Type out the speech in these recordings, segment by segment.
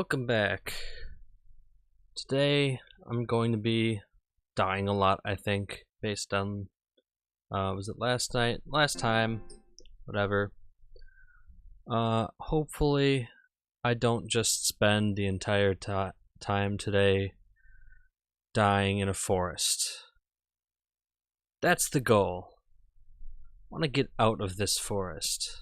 Welcome back. Today I'm going to be dying a lot, I think, based on was it last night? Last time, whatever. Hopefully I don't just spend the entire time today dying in a forest. That's the goal. I want to get out of this forest.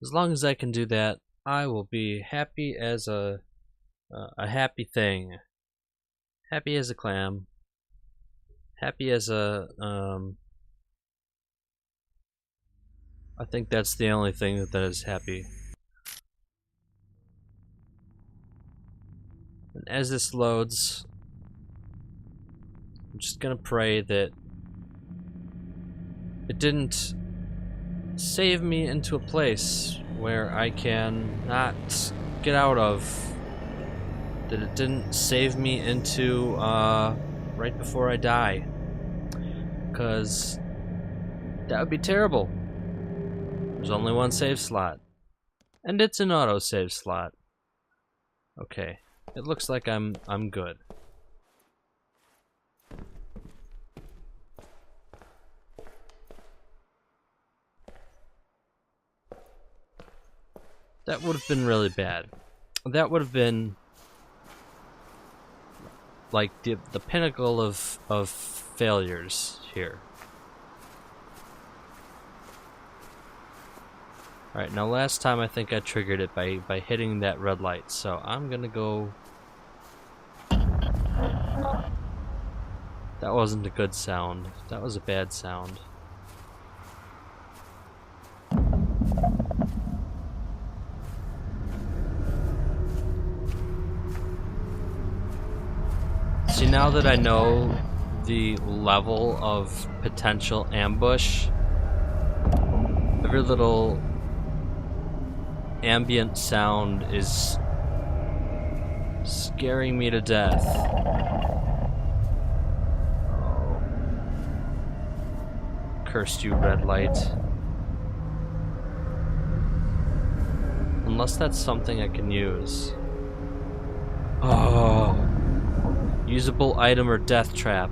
As long as I can do that, I will be happy as a happy thing. Happy as a clam. Happy as a I think that's the only thing that is happy. And as this loads, I'm just gonna pray that it didn't save me into a place where I can not get out of. That it didn't save me into right before I die, because that would be terrible. There's only one save slot, and it's an auto save slot. Okay, it looks like I'm good. That would have been really bad. That would have been like the pinnacle of failures here. Alright, now last time I think I triggered it by hitting that red light, so I'm gonna go. That wasn't a good sound. That was a bad sound. See, now that I know the level of potential ambush, every little ambient sound is scaring me to death. Oh. Cursed you, red light. Unless that's something I can use. Oh. Usable item or death trap.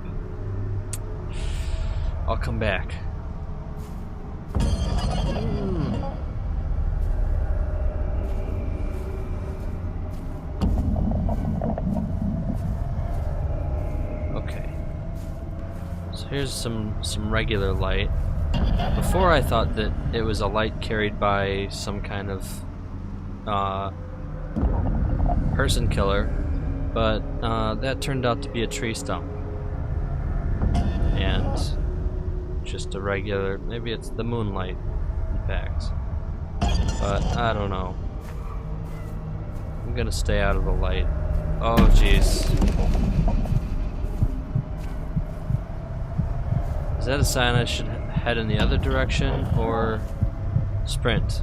I'll come back. Okay. So here's some regular light. Before I thought that it was a light carried by some kind of person killer. But that turned out to be a tree stump. And just a regular, maybe it's the moonlight, in fact. But I don't know. I'm gonna stay out of the light. Oh jeez. Is that a sign I should head in the other direction or sprint?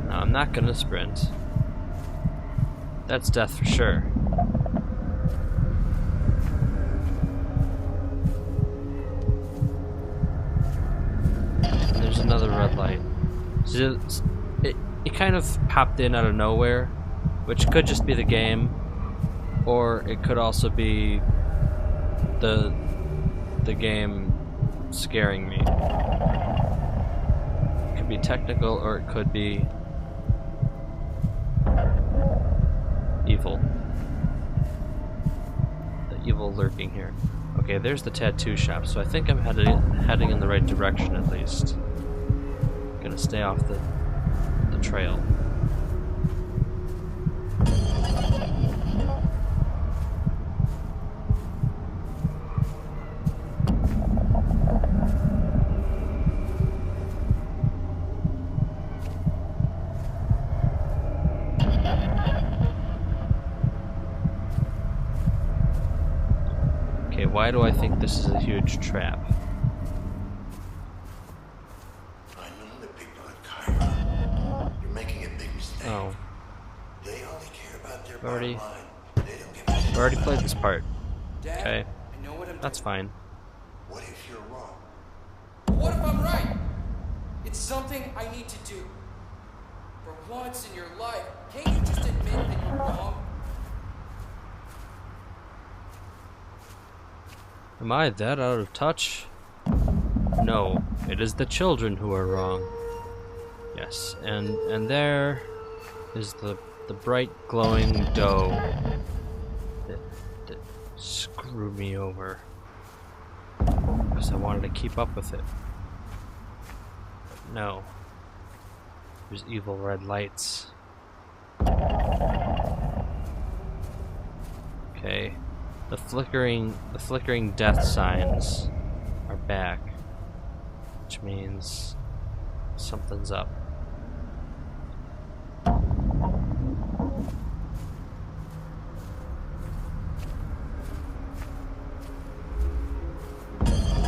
No, I'm not gonna sprint. That's death for sure. And there's another red light. So it kind of popped in out of nowhere, which could just be the game, or it could also be the game scaring me. It could be technical, or it could be evil. The evil lurking here. Okay, there's the tattoo shop, so I think I'm heading in the right direction at least. Gonna stay off the trail. Why do I think this is a huge trap? I know the people at Cairo. You're making a big mistake. Oh. They only care about their Already- bottom line. They don't give a shit. I've already played this part. Dad, Okay, I know what I'm that's fine. What if you're wrong? doing. What if I'm right? It's something I need to do. For once in your life, can't you just admit that you're wrong? Am I that out of touch? No, it is the children who are wrong. Yes, and there is the bright glowing dough that screwed me over because I wanted to keep up with it. But no, there's evil red lights. Okay, the flickering death signs are back, which means something's up.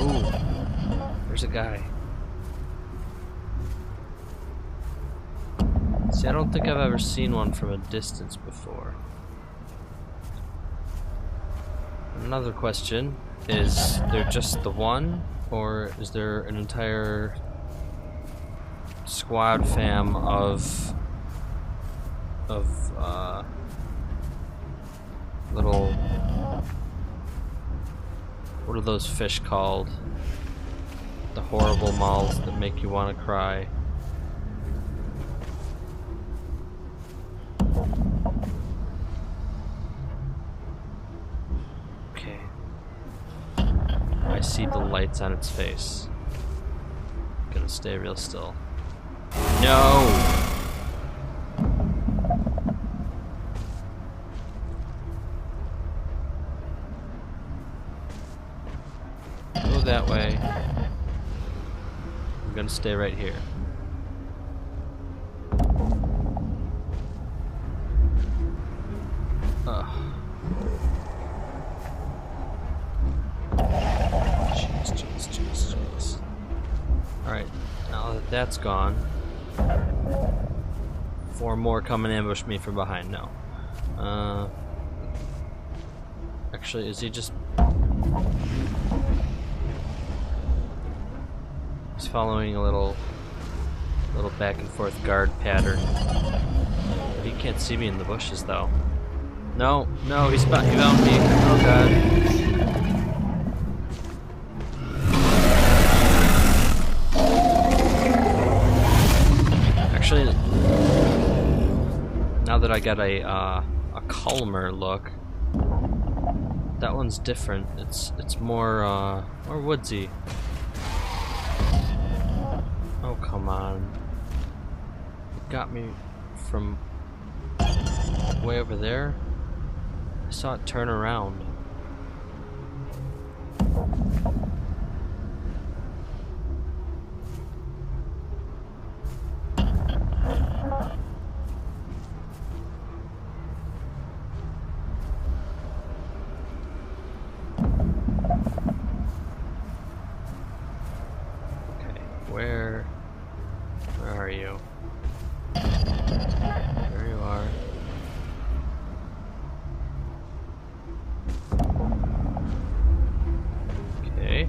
Ooh, there's a guy. See, I don't think I've ever seen one from a distance before. Another question, is there just the one, or is there an entire squad fam of little, what are those fish called? The horrible mouths that make you want to cry. Okay. I see the lights on its face. Gonna stay real still. No! Go that way. I'm gonna stay right here. Jeez. Alright, now that that's gone, 4 more come and ambush me from behind. No. Actually, is he just... He's following a little back and forth guard pattern. But he can't see me in the bushes though. No, he found me. Oh god. Actually, now that I got a calmer look, that one's different. It's more woodsy. Oh come on! It got me from way over there. I saw it turn around. Where are you? There you are. Okay.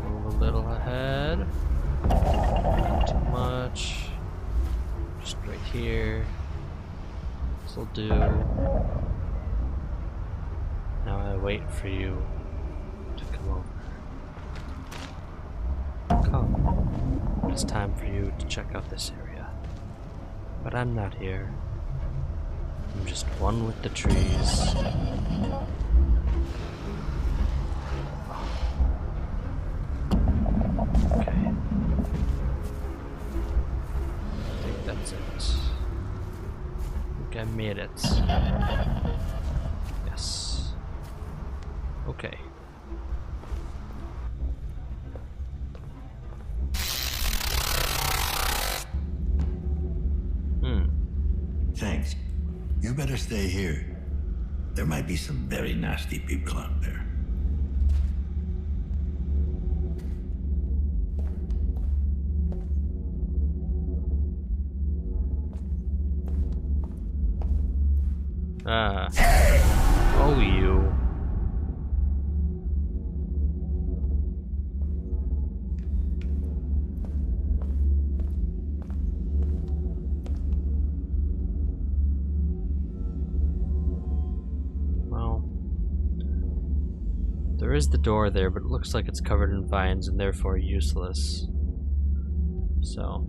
Move a little ahead. Not too much. Just right here. This'll do. Now I wait for you to come over. It's time for you to check out this area. But I'm not here. I'm just one with the trees. Okay. I think that's it. I think I made it. Yes. Okay. Thanks. You better stay here. There might be some very nasty people out there. Oh you. There is the door there, but it looks like it's covered in vines and therefore useless. So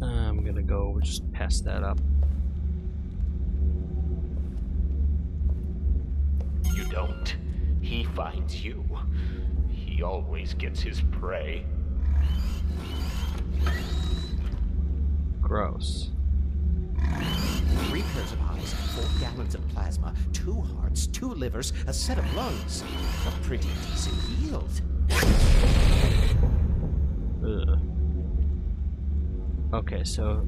I'm gonna go just pass that up. You don't. He finds you. He always gets his prey. Gross. 3 pairs of eyes, 4 gallons of plasma, 2 hearts, 2 livers, a set of lungs. A pretty decent yield. Ugh. Okay, so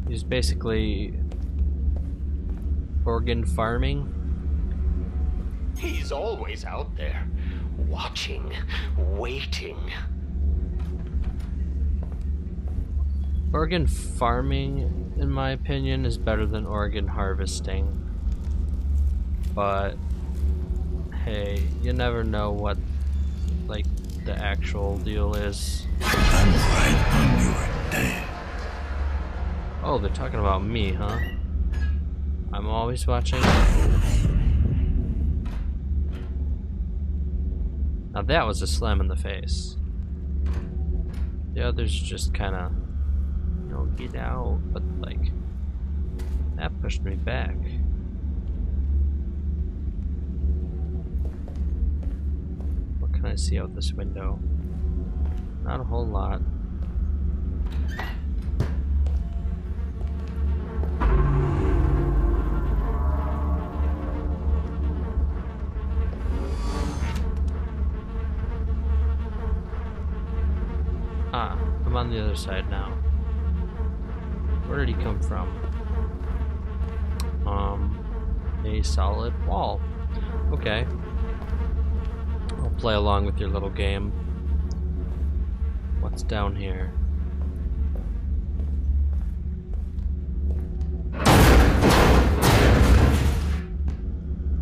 he's basically organ farming. He's always out there, watching, waiting. Organ farming, in my opinion, is better than organ harvesting. But hey, you never know what like the actual deal is. I'm right on your day. Oh, they're talking about me, huh? I'm always watching. Now that was a slam in the face. The others just kind of, you know, get out, but like, that pushed me back. What can I see out this window? Not a whole lot. Ah, I'm on the other side now. Where did he come from? A solid wall. Okay. I'll play along with your little game. What's down here?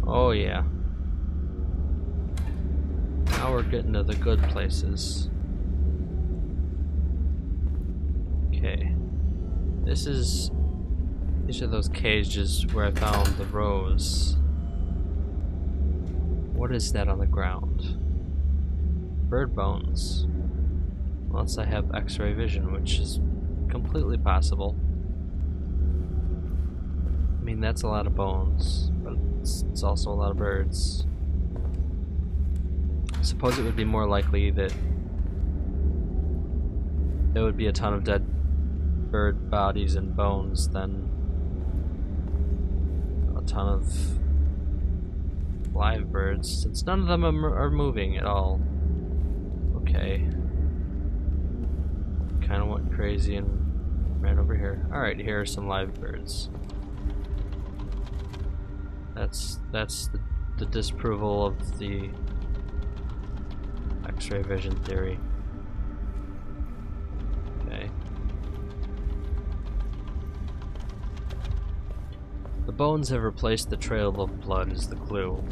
Oh yeah. Now we're getting to the good places. Okay. These are those cages where I found the rose. What is that on the ground? Bird bones. Unless I have X-ray vision, which is completely possible. I mean, that's a lot of bones, but it's also a lot of birds. I suppose it would be more likely that there would be a ton of dead bird bodies and bones than a ton of live birds, since none of them are moving at all. Okay. Kind of went crazy and ran over here. Alright, here are some live birds. That's the disapproval of the X-ray vision theory. Okay. The bones have replaced the trail of blood is the clue.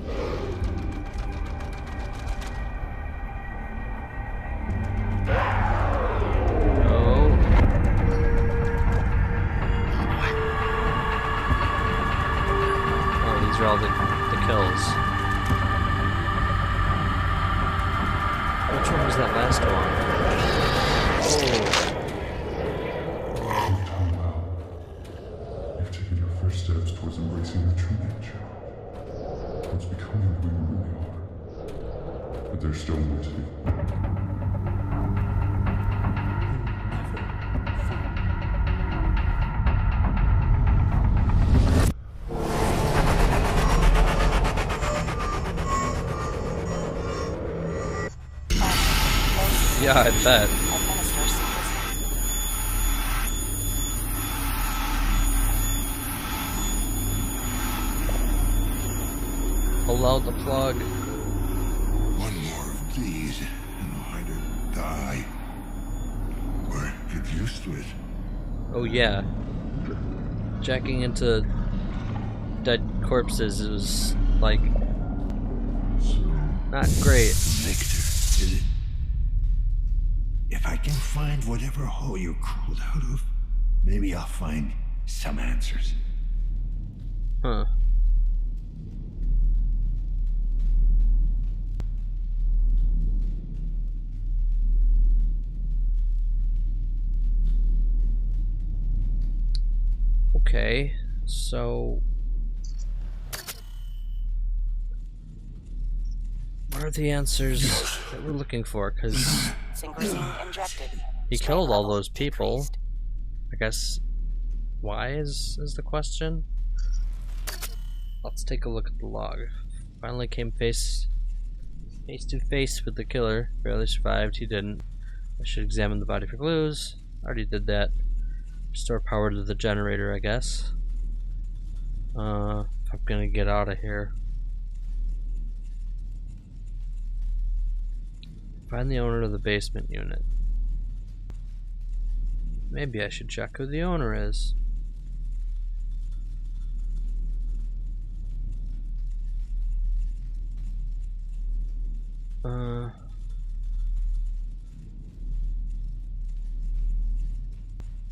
These are all the kills. Which one was that last one? You've taken your first steps towards embracing the true nature. Towards becoming who you really are. But there's still more to do. Yeah, I bet. Pull out the plug. One more of these, and I'll either die or get used to it. Oh yeah. Jacking into dead corpses is like not great. Victor, is it? If I can find whatever hole you crawled out of, maybe I'll find some answers. Huh. Okay, so what are the answers that we're looking for? Because Synchrosine injected. he Strain killed all levels those people. decreased. I guess why is the question? Let's take a look at the log. Finally came face to face with the killer. Barely survived. He didn't. I should examine the body for clues. Already did that. Restore power to the generator, I guess. If I'm gonna get out of here. Find the owner of the basement unit. Maybe I should check who the owner is.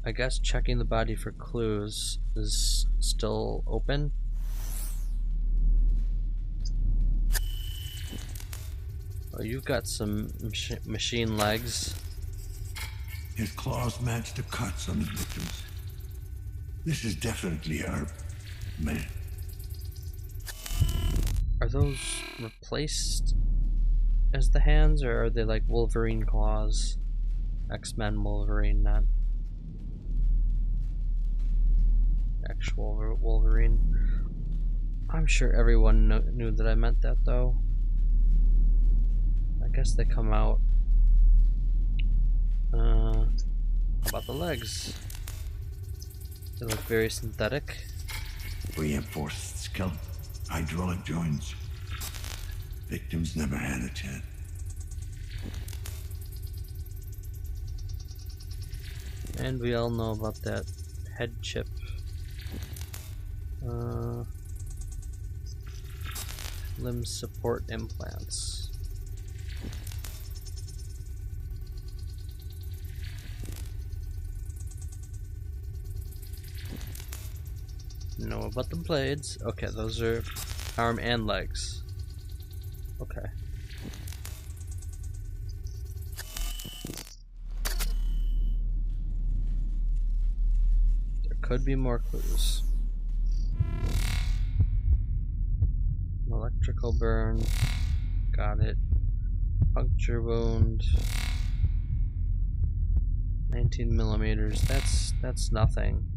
I guess checking the body for clues is still open. Oh, you've got some machine legs. His claws match the cuts on the victims. This is definitely our man. Are those replaced as the hands, or are they like Wolverine claws? X-Men Wolverine, not actual Wolverine. I'm sure everyone knew that I meant that, though. I guess they come out. How about the legs? They look very synthetic. Reinforced skull, hydraulic joints. Victims never had a chance. And we all know about that head chip. Limb support implants. Know about the blades. Okay, those are arm and legs. Okay. There could be more clues. Electrical burn. Got it. Puncture wound. 19 millimeters. That's nothing.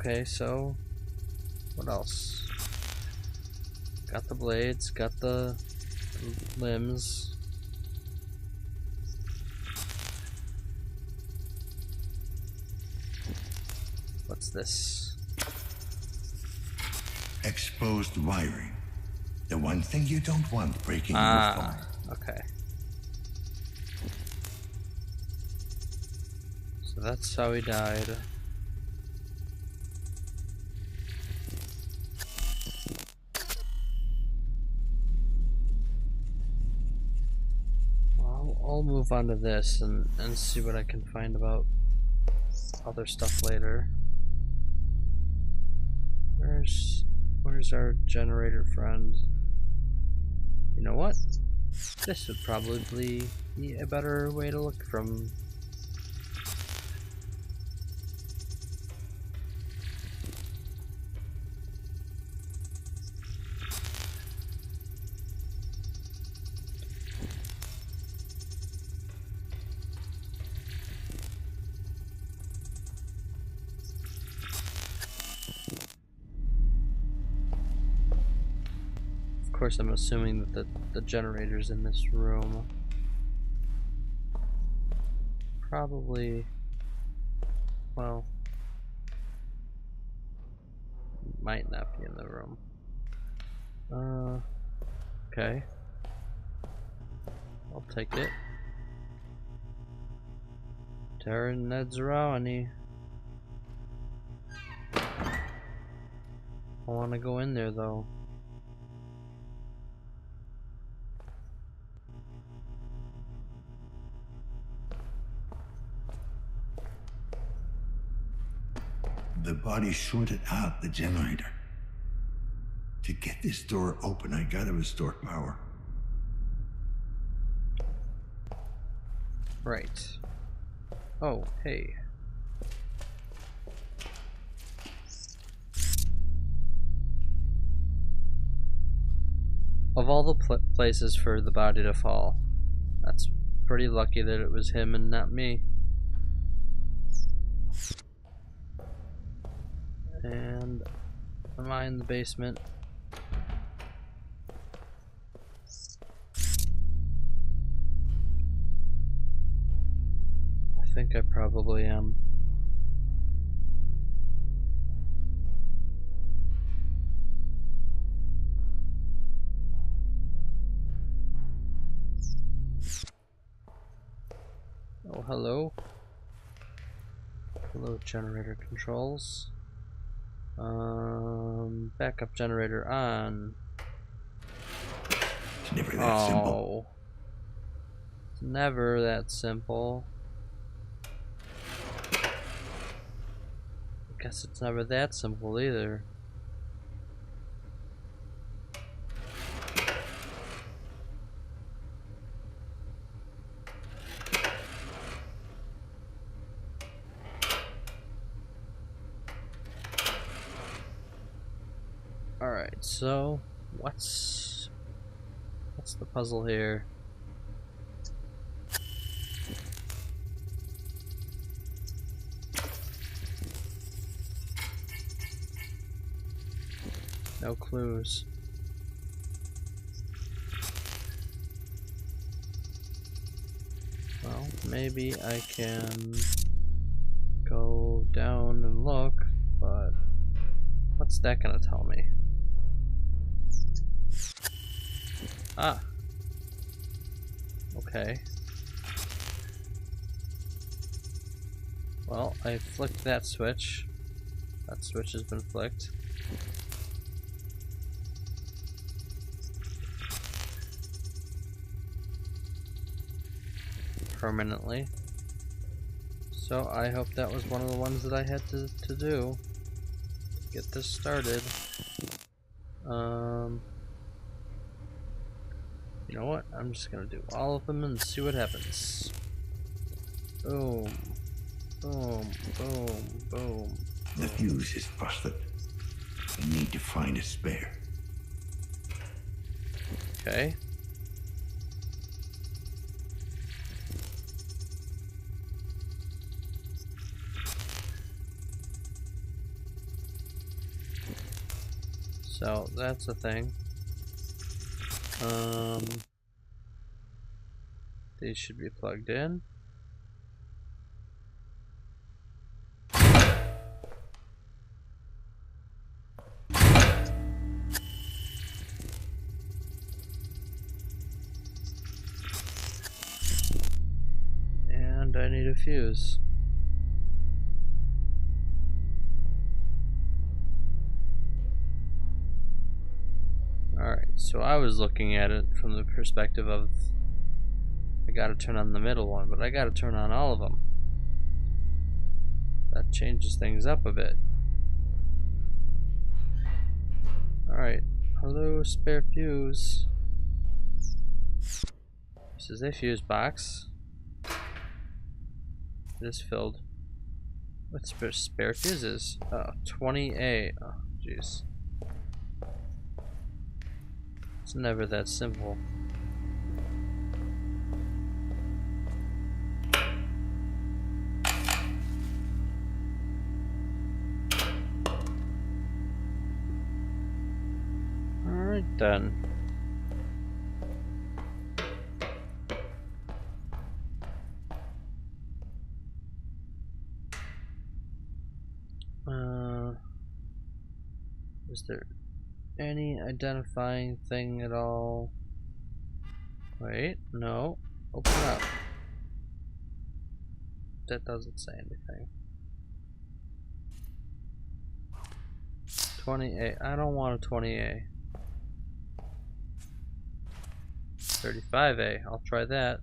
Okay, so what else? Got the blades, got the limbs. What's this? Exposed wiring. The one thing you don't want breaking your phone. Okay. So that's how he died. I'll move on to this and see what I can find about other stuff later. Where's our generator friend? You know what? This would probably be a better way to look from. Of course, I'm assuming that the generator's in this room. Probably, well, might not be in the room. Okay. I'll take it. Terran Nedzarani. I want to go in there though. The body shorted out the generator. To get this door open, I gotta restore power. Right. Oh, hey. Of all the places for the body to fall, that's pretty lucky that it was him and not me. And am I in the basement? I think I probably am. Oh, hello. Hello, generator controls. Backup generator on. It's never that simple. It's never that simple. I guess it's never that simple either. Alright, so what's the puzzle here? No clues. Well, maybe I can go down and look, but what's that gonna tell me? Ah. Okay. Well, I flicked that switch. That switch has been flicked. Permanently. So I hope that was one of the ones that I had to do. Get this started. You know what? I'm just gonna do all of them and see what happens. Boom. Boom. Boom. Boom. The fuse is busted. I need to find a spare. Okay. So that's a thing. These should be plugged in. And I need a fuse. Alright, so I was looking at it from the perspective of I gotta turn on the middle one, but I gotta turn on all of them. That changes things up a bit. Alright, hello spare fuse. This is a fuse box. It is filled with spare fuses. Oh, 20A. Oh, jeez. It's never that simple. Alright then. Is there any identifying thing at all? Wait, no. Open up. That doesn't say anything. 20A. I don't want a 20A. 35A. I'll try that.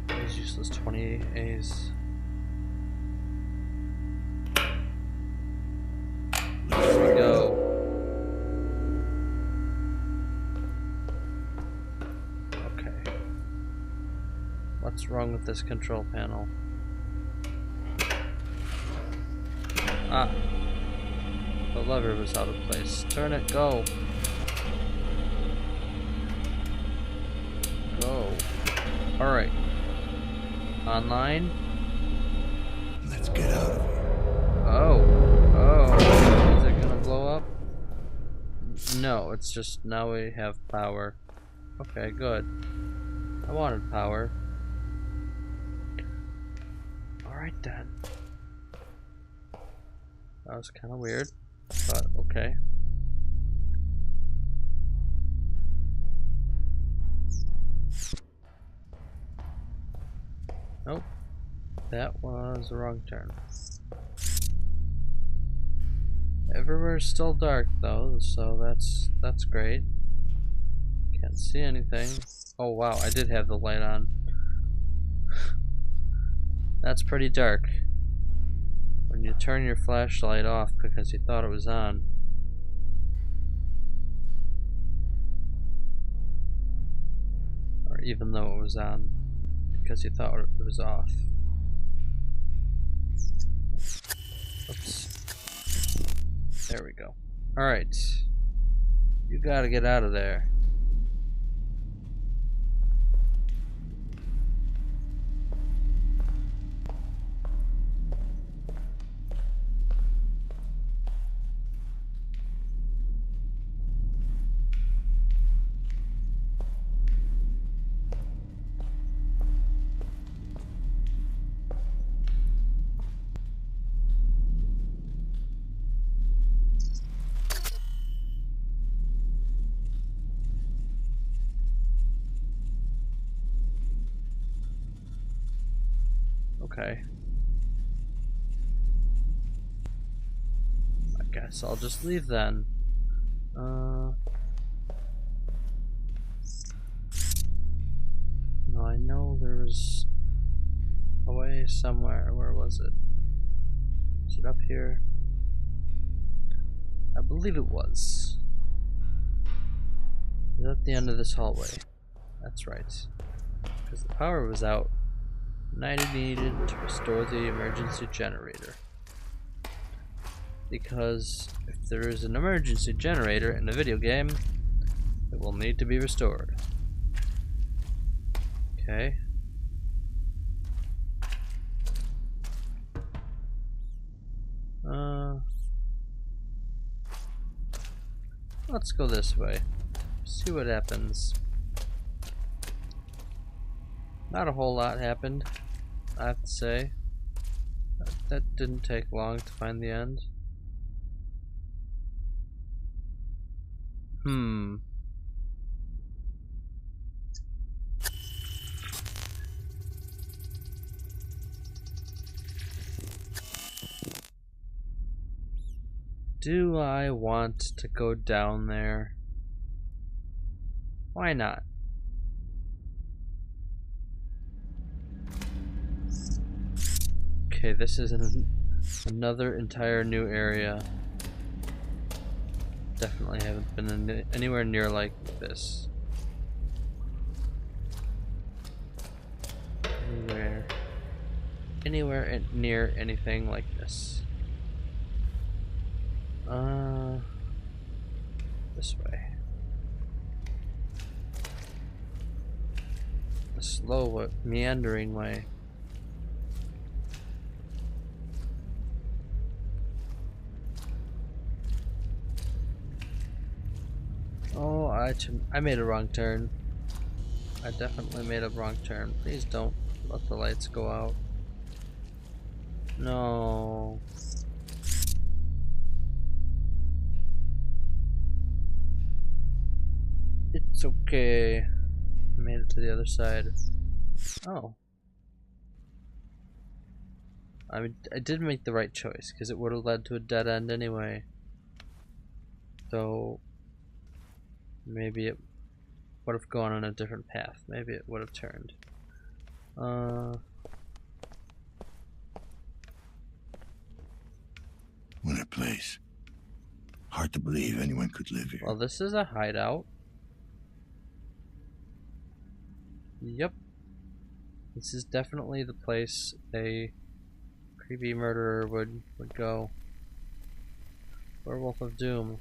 Those useless 20As. There we go. Okay. What's wrong with this control panel? Ah. The lever was out of place. Turn it, go. Go. Alright. Online. Let's get out of here. Oh. Oh. Is it gonna blow up? No, it's just now we have power. Okay, good. I wanted power. Alright then. That was kind of weird, but okay. Nope. That was the wrong turn. Everywhere's still dark though, so that's great. Can't see anything. Oh wow, I did have the light on. That's pretty dark. When you turn your flashlight off because you thought it was on. Or even though it was on because you thought it was off. Oops. There we go. Alright. You gotta get out of there. Okay. I guess I'll just leave then. No, I know there's a way somewhere. Where was it? Is it up here? I believe it was. It's at the end of this hallway. That's right. Because the power was out. And I needed to restore the emergency generator. Because if there is an emergency generator in a video game, it will need to be restored. Okay. Let's go this way. See what happens. Not a whole lot happened, I have to say. That didn't take long to find the end. Do I want to go down there? Why not? Okay, this is another entire new area. Definitely haven't been anywhere near like this. Anywhere near anything like this. This way. A slow, meandering way. Oh, I made a wrong turn. I definitely made a wrong turn. Please don't let the lights go out. No. It's okay. I made it to the other side. Oh. I mean, I did make the right choice because it would have led to a dead end anyway. So maybe it would have gone on a different path. Maybe it would have turned. What a place. Hard to believe anyone could live here. Well, this is a hideout. Yep. This is definitely the place a creepy murderer would go. Werewolf of Doom.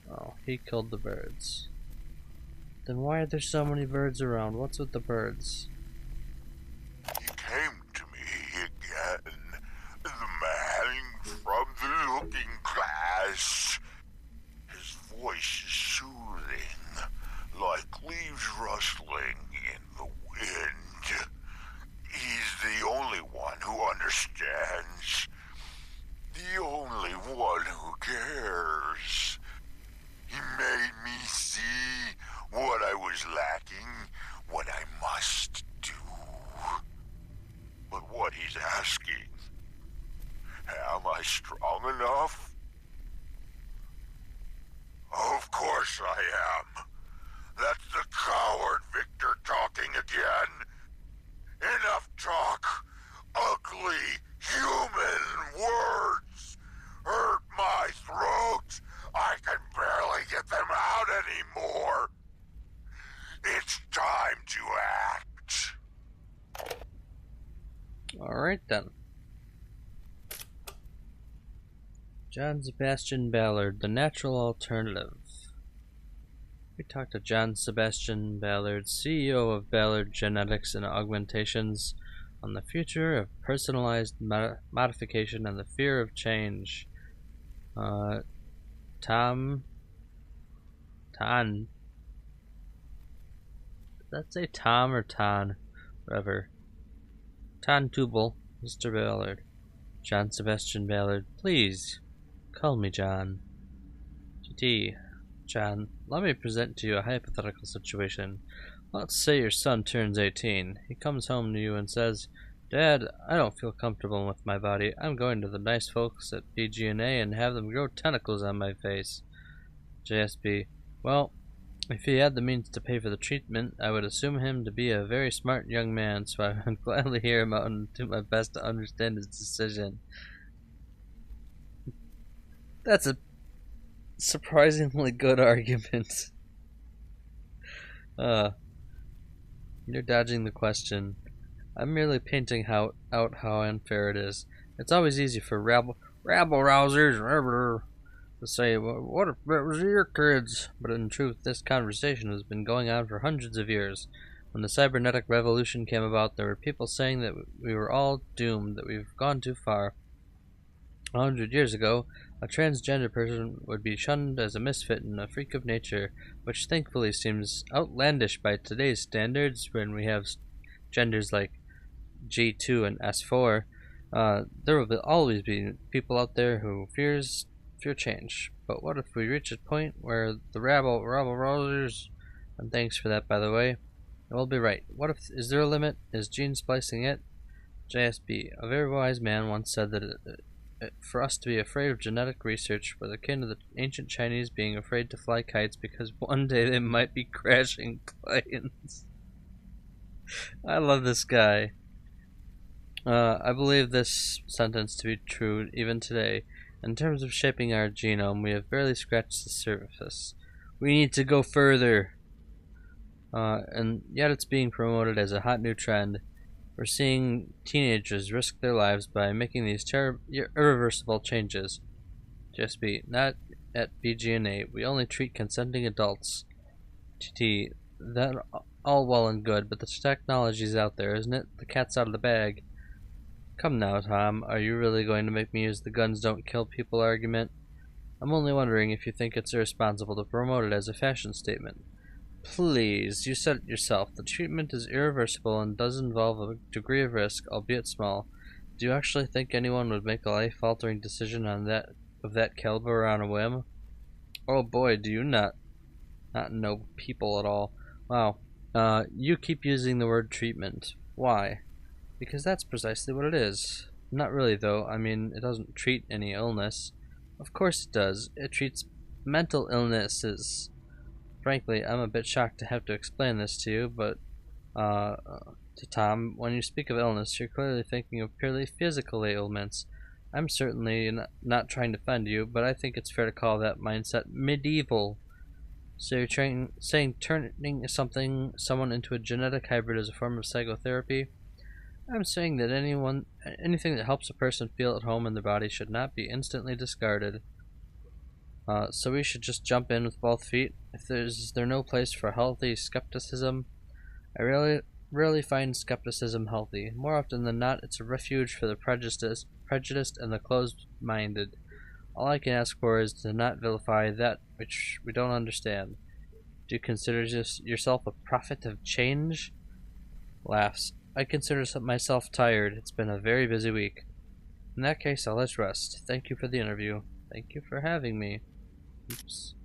Oh, he killed the birds. Then why are there so many birds around? What's with the birds? He came to me again. The man from the looking glass. His voice is soothing, like leaves rustling in the wind. He's the only one who understands. The only one who cares. He made me see what I was lacking, what I must do. But what he's asking, am I strong enough? Of course I am. That's the coward Victor talking again. Enough talk. Ugly human words hurt my throat. I can barely get them out anymore. It's time to act. Alright then. John Sebastian Ballard, the natural alternative. We talked to John Sebastian Ballard, CEO of Ballard Genetics and Augmentations, on the future of personalized modification and the fear of change. Tan. Did that say Tom or Tan? Whatever. Tan Tubal, Mr. Ballard. John Sebastian Ballard, please call me John. GT. John, let me present to you a hypothetical situation. Let's say your son turns 18. He comes home to you and says, Dad, I don't feel comfortable with my body. I'm going to the nice folks at BG&A and have them grow tentacles on my face. JSB, well, if he had the means to pay for the treatment, I would assume him to be a very smart young man, so I would gladly hear him out and do my best to understand his decision. That's a surprisingly good argument. You're dodging the question. I'm merely painting out how unfair it is. It's always easy for rabble-rousers to say, well, what if it was your kids? But in truth, this conversation has been going on for hundreds of years. When the cybernetic revolution came about, there were people saying that we were all doomed, that we've gone too far. 100 years ago, a transgender person would be shunned as a misfit and a freak of nature, which thankfully seems outlandish by today's standards when we have genders like G2 and S4. There will always be people out there who fear change. But what if we reach a point where the rabble-rousers, and thanks for that by the way, will be right. What if, is there a limit? Is gene splicing it? JSB, a very wise man once said that for us to be afraid of genetic research was akin to the ancient Chinese being afraid to fly kites because one day they might be crashing planes. I love this guy. I believe this sentence to be true even today. In terms of shaping our genome, we have barely scratched the surface. We need to go further. And yet it's being promoted as a hot new trend. We're seeing teenagers risk their lives by making these irreversible changes. Just not at BG&A. We only treat consenting adults. TT, that all well and good, but the technology's out there, isn't it? The cat's out of the bag. Come now, Tom. Are you really going to make me use the guns don't kill people argument? I'm only wondering if you think it's irresponsible to promote it as a fashion statement. Please, you said it yourself. The treatment is irreversible and does involve a degree of risk, albeit small. Do you actually think anyone would make a life-altering decision on of that caliber on a whim? Oh boy, do you not know people at all. Wow. You keep using the word treatment. Why? Because that's precisely what it is. Not really, though. I mean, it doesn't treat any illness. Of course it does. It treats mental illnesses. Frankly, I'm a bit shocked to have to explain this to you, but, to Tom, when you speak of illness, you're clearly thinking of purely physical ailments. I'm certainly not trying to offend you, but I think it's fair to call that mindset medieval. So you're saying turning someone into a genetic hybrid is a form of psychotherapy? I'm saying that anything that helps a person feel at home in their body should not be instantly discarded. So we should just jump in with both feet. Is there no place for healthy skepticism? I rarely find skepticism healthy. More often than not, it's a refuge for the prejudiced and the closed-minded. All I can ask for is to not vilify that which we don't understand. Do you consider yourself a prophet of change? Laughs. I consider myself tired. It's been a very busy week. In that case, I'll let rest. Thank you for the interview. Thank you for having me. Oops.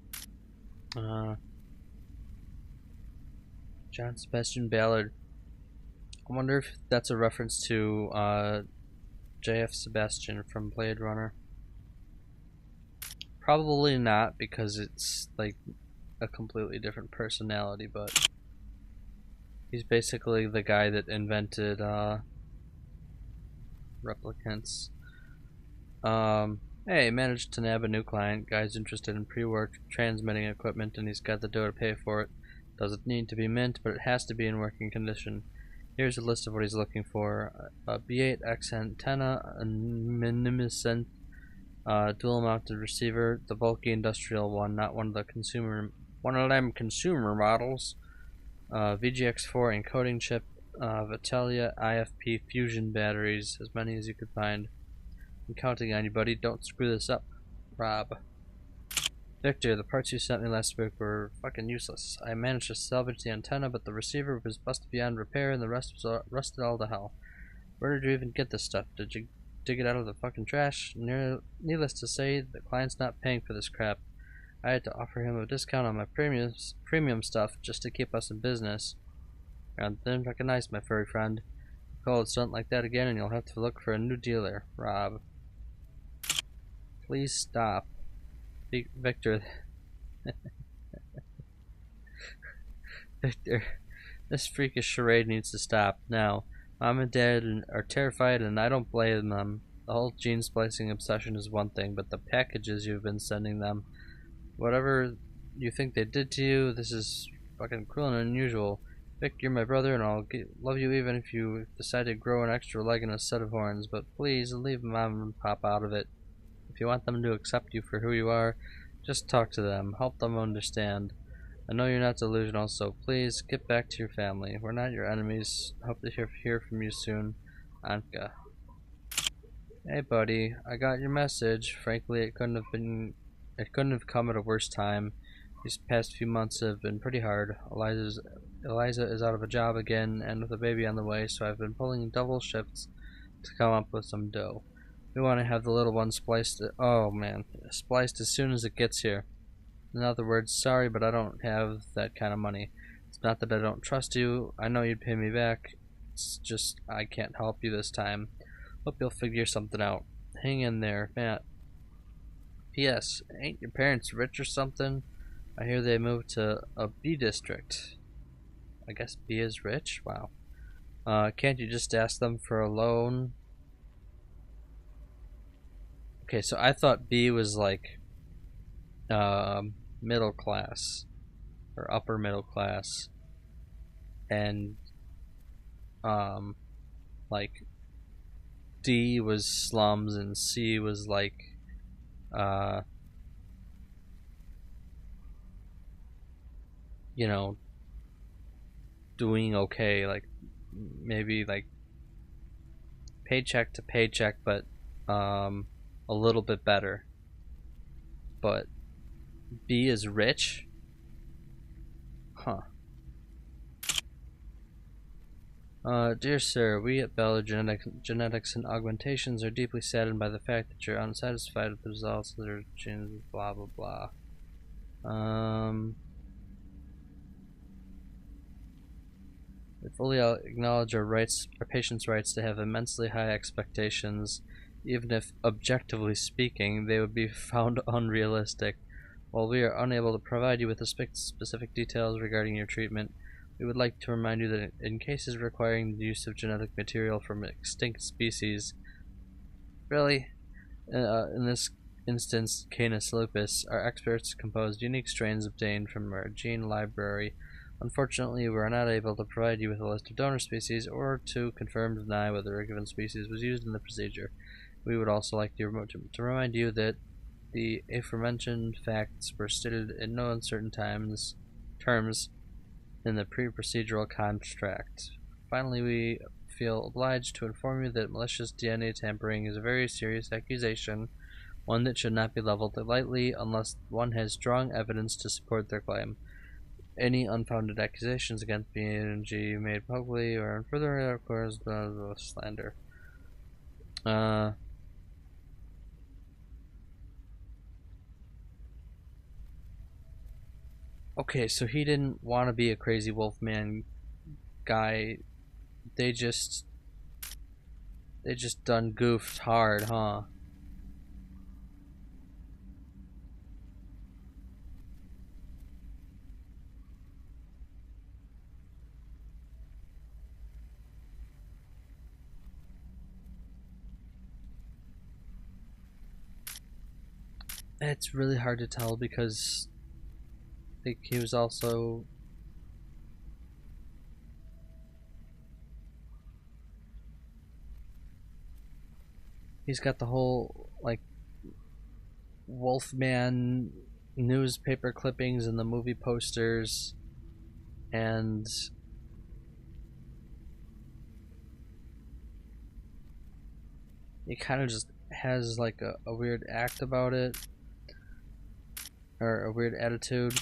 John Sebastian Ballard. I wonder if that's a reference to J.F. Sebastian from Blade Runner. Probably not, because it's like a completely different personality, but he's basically the guy that invented replicants. Hey, managed to nab a new client. Guy's interested in pre-work transmitting equipment, and he's got the dough to pay for it. Doesn't need to be mint, but it has to be in working condition. Here's a list of what he's looking for: a B8X antenna, a Minimiscent dual-mounted receiver, the bulky industrial one, not one of them consumer models. VGX4 encoding chip, Vitalia IFP fusion batteries, as many as you could find. I'm counting on you, buddy. Don't screw this up. Rob. Victor, the parts you sent me last week were fucking useless. I managed to salvage the antenna, but the receiver was busted beyond repair and the rest was rusted all to hell. Where did you even get this stuff? Did you dig it out of the fucking trash? Needless to say, the client's not paying for this crap. I had to offer him a discount on my premium stuff just to keep us in business. And then recognize my furry friend. Call it stunt like that again and you'll have to look for a new dealer. Rob. Please stop. Victor. Victor. This freakish charade needs to stop. Now, Mom and Dad are terrified and I don't blame them. The whole gene splicing obsession is one thing, but the packages you've been sending them, whatever you think they did to you, this is fucking cruel and unusual. Vic, you're my brother and I'll love you even if you decide to grow an extra leg and a set of horns, but please leave Mom and Pop out of it. If you want them to accept you for who you are, just talk to them, help them understand. I know you're not delusional, so please get back to your family. We're not your enemies. Hope to hear from you soon. Anka. Hey buddy, I got your message. Frankly, it couldn't have come at a worse time. These past few months have been pretty hard. Eliza is out of a job again and with a baby on the way, so I've been pulling double shifts to come up with some dough. We want to have the little one spliced as soon as it gets here. In other words, sorry, but I don't have that kind of money. It's not that I don't trust you. I know you'd pay me back. It's just I can't help you this time. Hope you'll figure something out. Hang in there, Matt. P.S. Ain't your parents rich or something? I hear they moved to a B district. I guess B is rich? Wow. Can't you just ask them for a loan? Okay, so I thought B was like middle class or upper middle class, and like D was slums and C was like you know, doing okay, like maybe like paycheck to paycheck, but a little bit better. But B is rich? Huh. Dear sir, we at Ballard Genetics and Augmentations are deeply saddened by the fact that you're unsatisfied with the results of their genes, blah blah blah. We fully acknowledge our rights, our patients' rights to have immensely high expectations, even if, objectively speaking, they would be found unrealistic. While we are unable to provide you with the specific details regarding your treatment, we would like to remind you that in cases requiring the use of genetic material from extinct species, in this instance, Canis lupus, our experts composed unique strains obtained from our gene library. Unfortunately, we are not able to provide you with a list of donor species or to confirm or deny whether a given species was used in the procedure. We would also like to remind you that the aforementioned facts were stated in no uncertain terms in the pre-procedural contract. Finally, we feel obliged to inform you that malicious DNA tampering is a very serious accusation, one that should not be leveled lightly unless one has strong evidence to support their claim. Any unfounded accusations against B&G made publicly or in further course of slander. Okay, so he didn't want to be a crazy Wolfman guy. They just done goofed hard, huh? It's really hard to tell because I think he was also he's got the whole like Wolfman newspaper clippings and the movie posters, and he kind of just has like a weird act about it, or a weird attitude.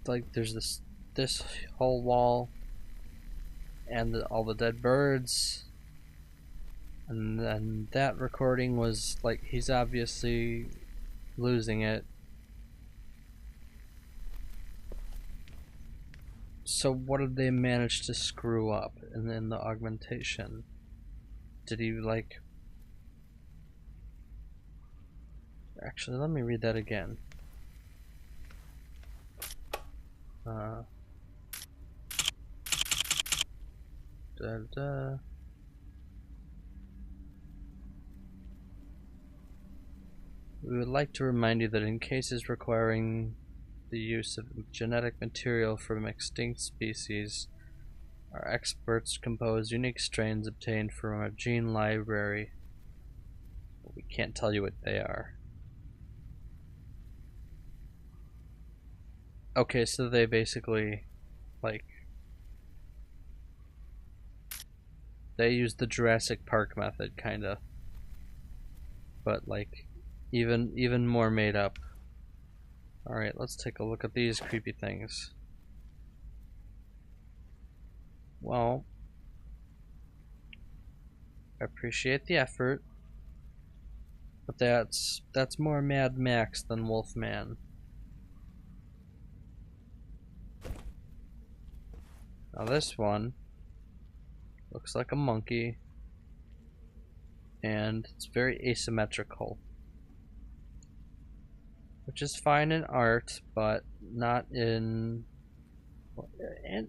Like there's this whole wall and all the dead birds, and then that recording was like he's obviously losing it. So what did they manage to screw up in the augmentation? Did he like... Actually, let me read that again. We would like to remind you that in cases requiring the use of genetic material from extinct species, our experts compose unique strains obtained from our gene library. We can't tell you what they are. Okay, so they basically, like, they use the Jurassic Park method, kinda, but like, even more made up. Alright, let's take a look at these creepy things. Well, I appreciate the effort, but that's more Mad Max than Wolfman. Now this one looks like a monkey, and it's very asymmetrical, which is fine in art, but not in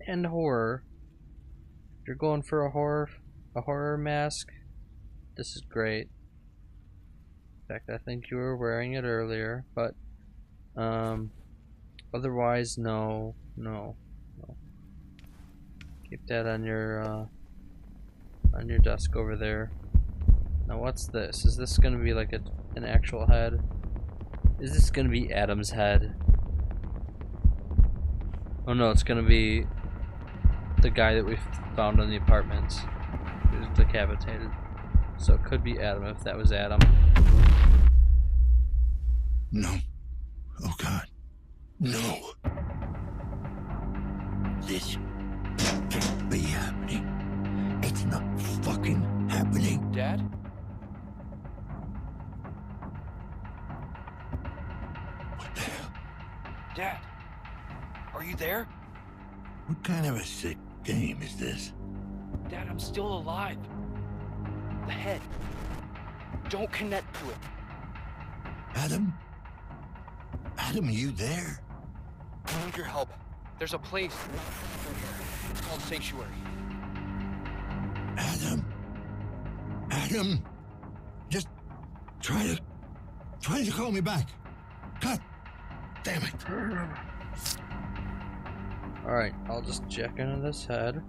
and horror. If you're going for a horror mask, this is great. In fact, I think you were wearing it earlier, but otherwise, no. Keep that on your desk over there. Now, what's this? Is this gonna be like an actual head? Is this gonna be Adam's head? Oh no, it's gonna be the guy that we found in the apartments who's decapitated. So it could be Adam if that was Adam. No. Oh God. No. This can't be happening. It's not fucking happening. Dad? Dad, are you there? What kind of a sick game is this? Dad, I'm still alive. The head. Don't connect to it. Adam? Adam, are you there? I need your help. There's a place called Sanctuary. Adam? Adam? Just try to call me back. God damn it. Alright, I'll just check into this head.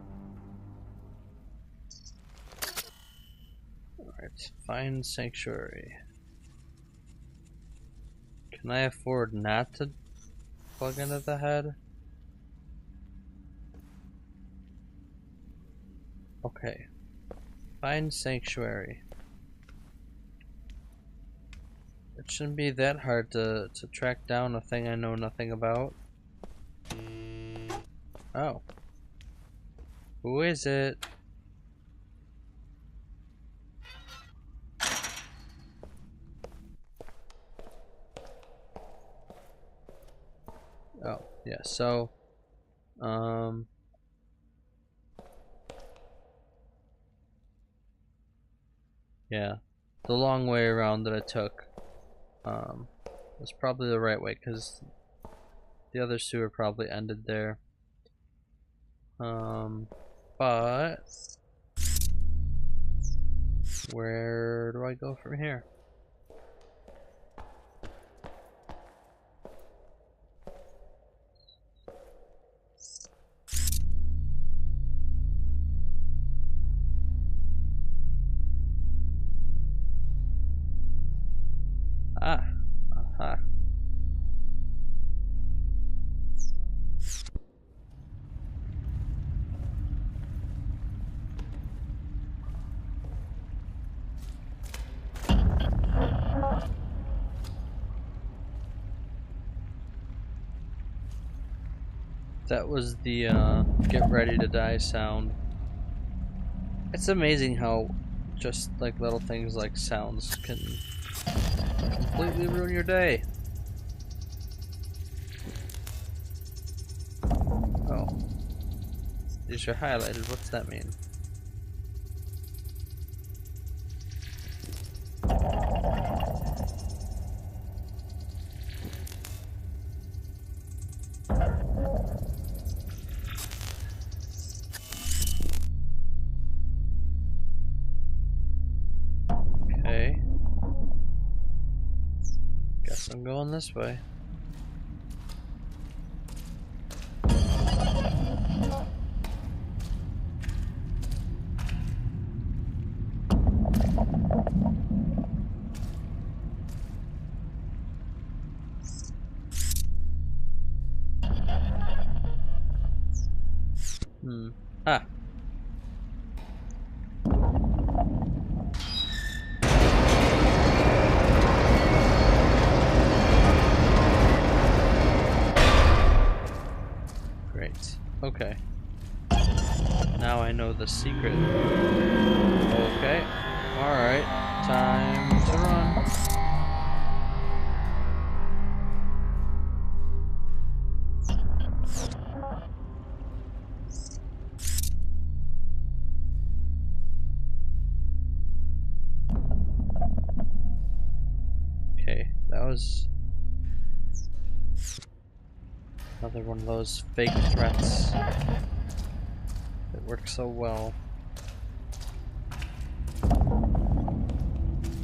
Alright, find Sanctuary. Can I afford not to plug into the head? Okay. Find Sanctuary. It shouldn't be that hard to track down a thing I know nothing about. Oh. Who is it? Oh, yeah, so yeah, the long way around that I took was probably the right way, because the other sewer probably ended there. But where do I go from here? Ah, aha. That was the get ready to die sound. It's amazing how just like little things like sounds can completely ruin your day. Oh. These are highlighted. What's that mean? Okay. Guess I'm going this way. Ah. Great. Okay. Now I know the secret. Okay. Alright. Time to run. Okay, that was another one of those fake threats that work so well.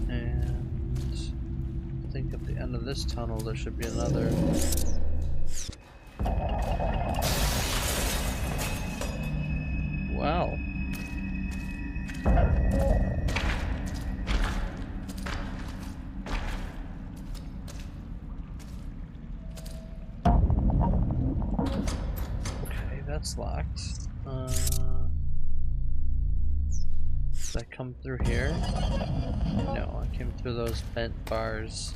And I think at the end of this tunnel there should be another. Wow. That's locked. Did I come through here? No, I came through those bent bars.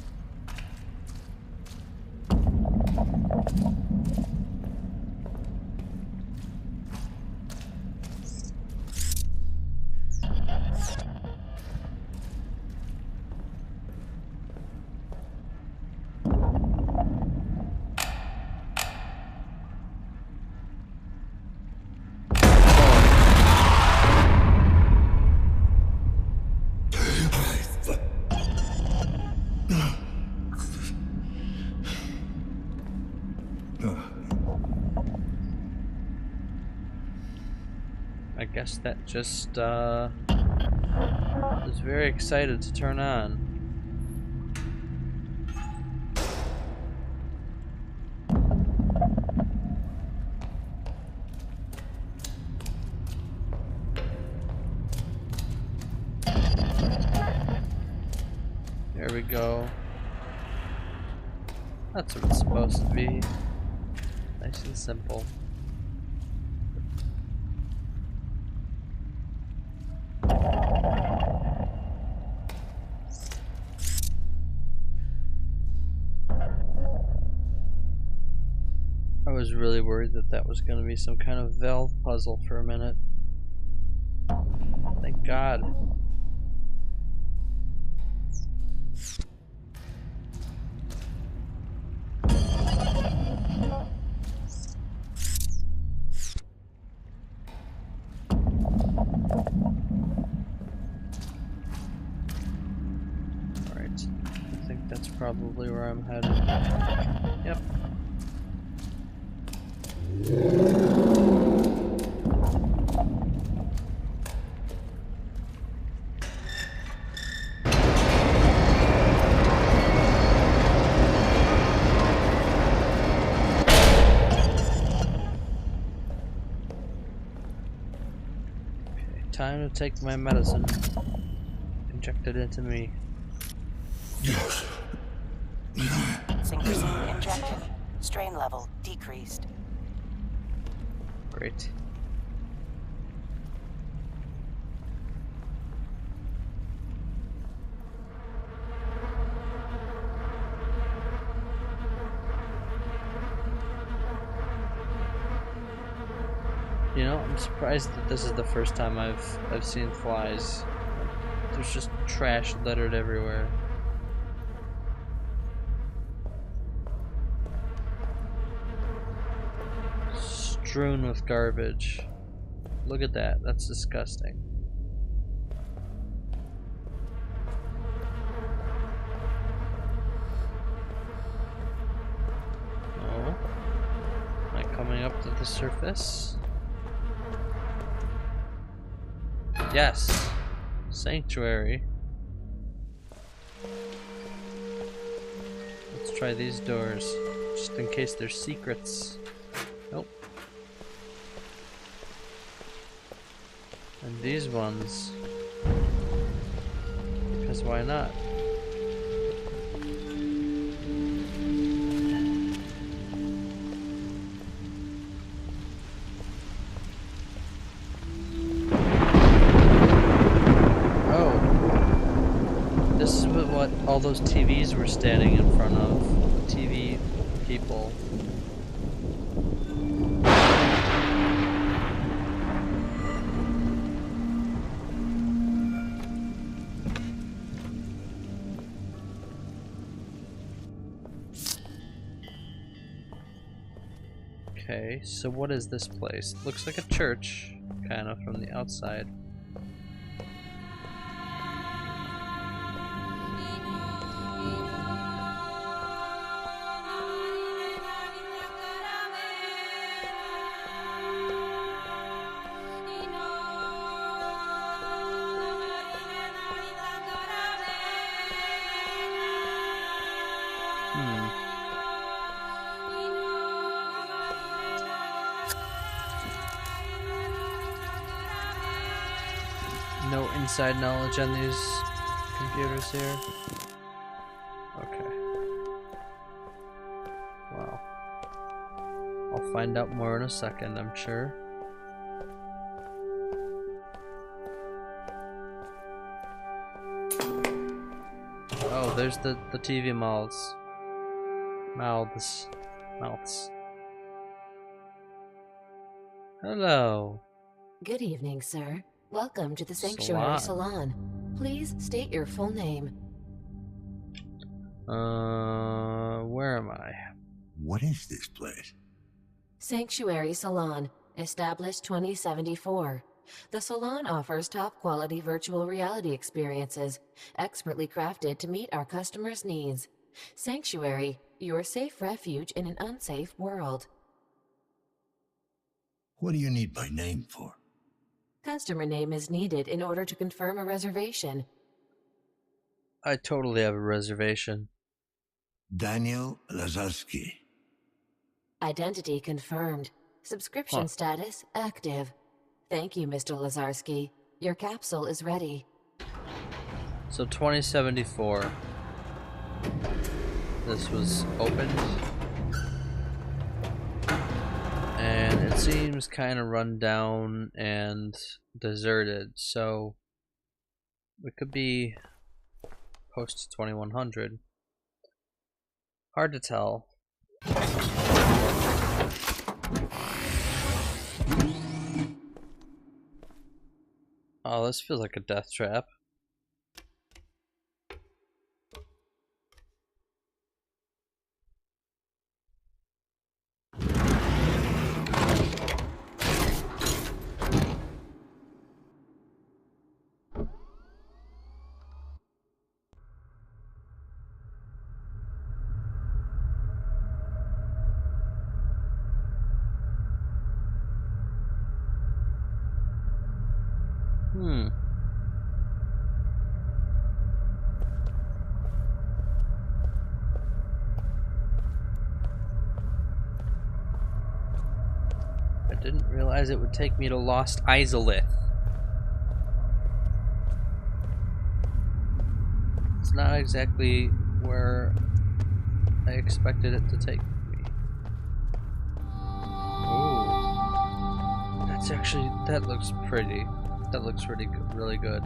I guess that just was very excited to turn on. There we go. That's what it's supposed to be. Nice and simple. I was really worried that that was going to be some kind of valve puzzle for a minute. Thank God. Alright, I think that's probably where I'm headed. Yep. Time to take my medicine. Inject it into me. Yes. Synchrosine injected. Strain level decreased. Great. You know, I'm surprised that this is the first time I've seen flies. There's just trash littered everywhere. Strewn with garbage. Look at that. That's disgusting. Oh. Am I coming up to the surface? Yes. Sanctuary. Let's try these doors, just in case there's secrets. Nope. And these ones, because why not? All those TVs were standing in front of. TV people. Okay, so what is this place? Looks like a church, kind of, from the outside. No inside knowledge on these computers here. Okay. Wow. I'll find out more in a second, I'm sure. Oh, there's the TV mouths. Mouths. Hello. Good evening, sir. Welcome to the Sanctuary Salon. Please state your full name. Where am I? What is this place? Sanctuary Salon, established 2074. The salon offers top-quality virtual reality experiences, expertly crafted to meet our customers' needs. Sanctuary, your safe refuge in an unsafe world. What do you need my name for? Customer name is needed in order to confirm a reservation. I totally have a reservation. Daniel Lazarski. Identity confirmed. Subscription status active. Thank you, Mr. Lazarski. Your capsule is ready. So 2074. This was opened. And it seems kind of run down and deserted. So it could be post 2100. Hard to tell. Oh, this feels like a death trap. I didn't realize it would take me to Lost Izalith. It's not exactly where I expected it to take me. Oh, that looks pretty. That looks really good.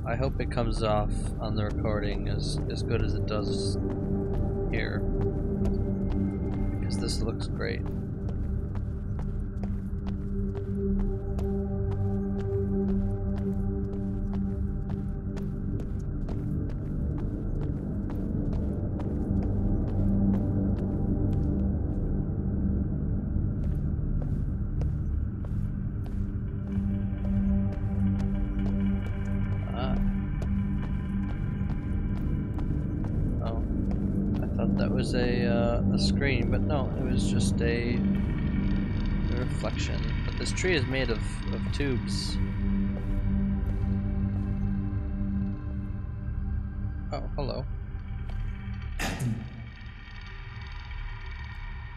I hope it comes off on the recording as good as it does here, because this looks great. A screen, but no, it was just a reflection. But this tree is made of tubes. Oh, hello.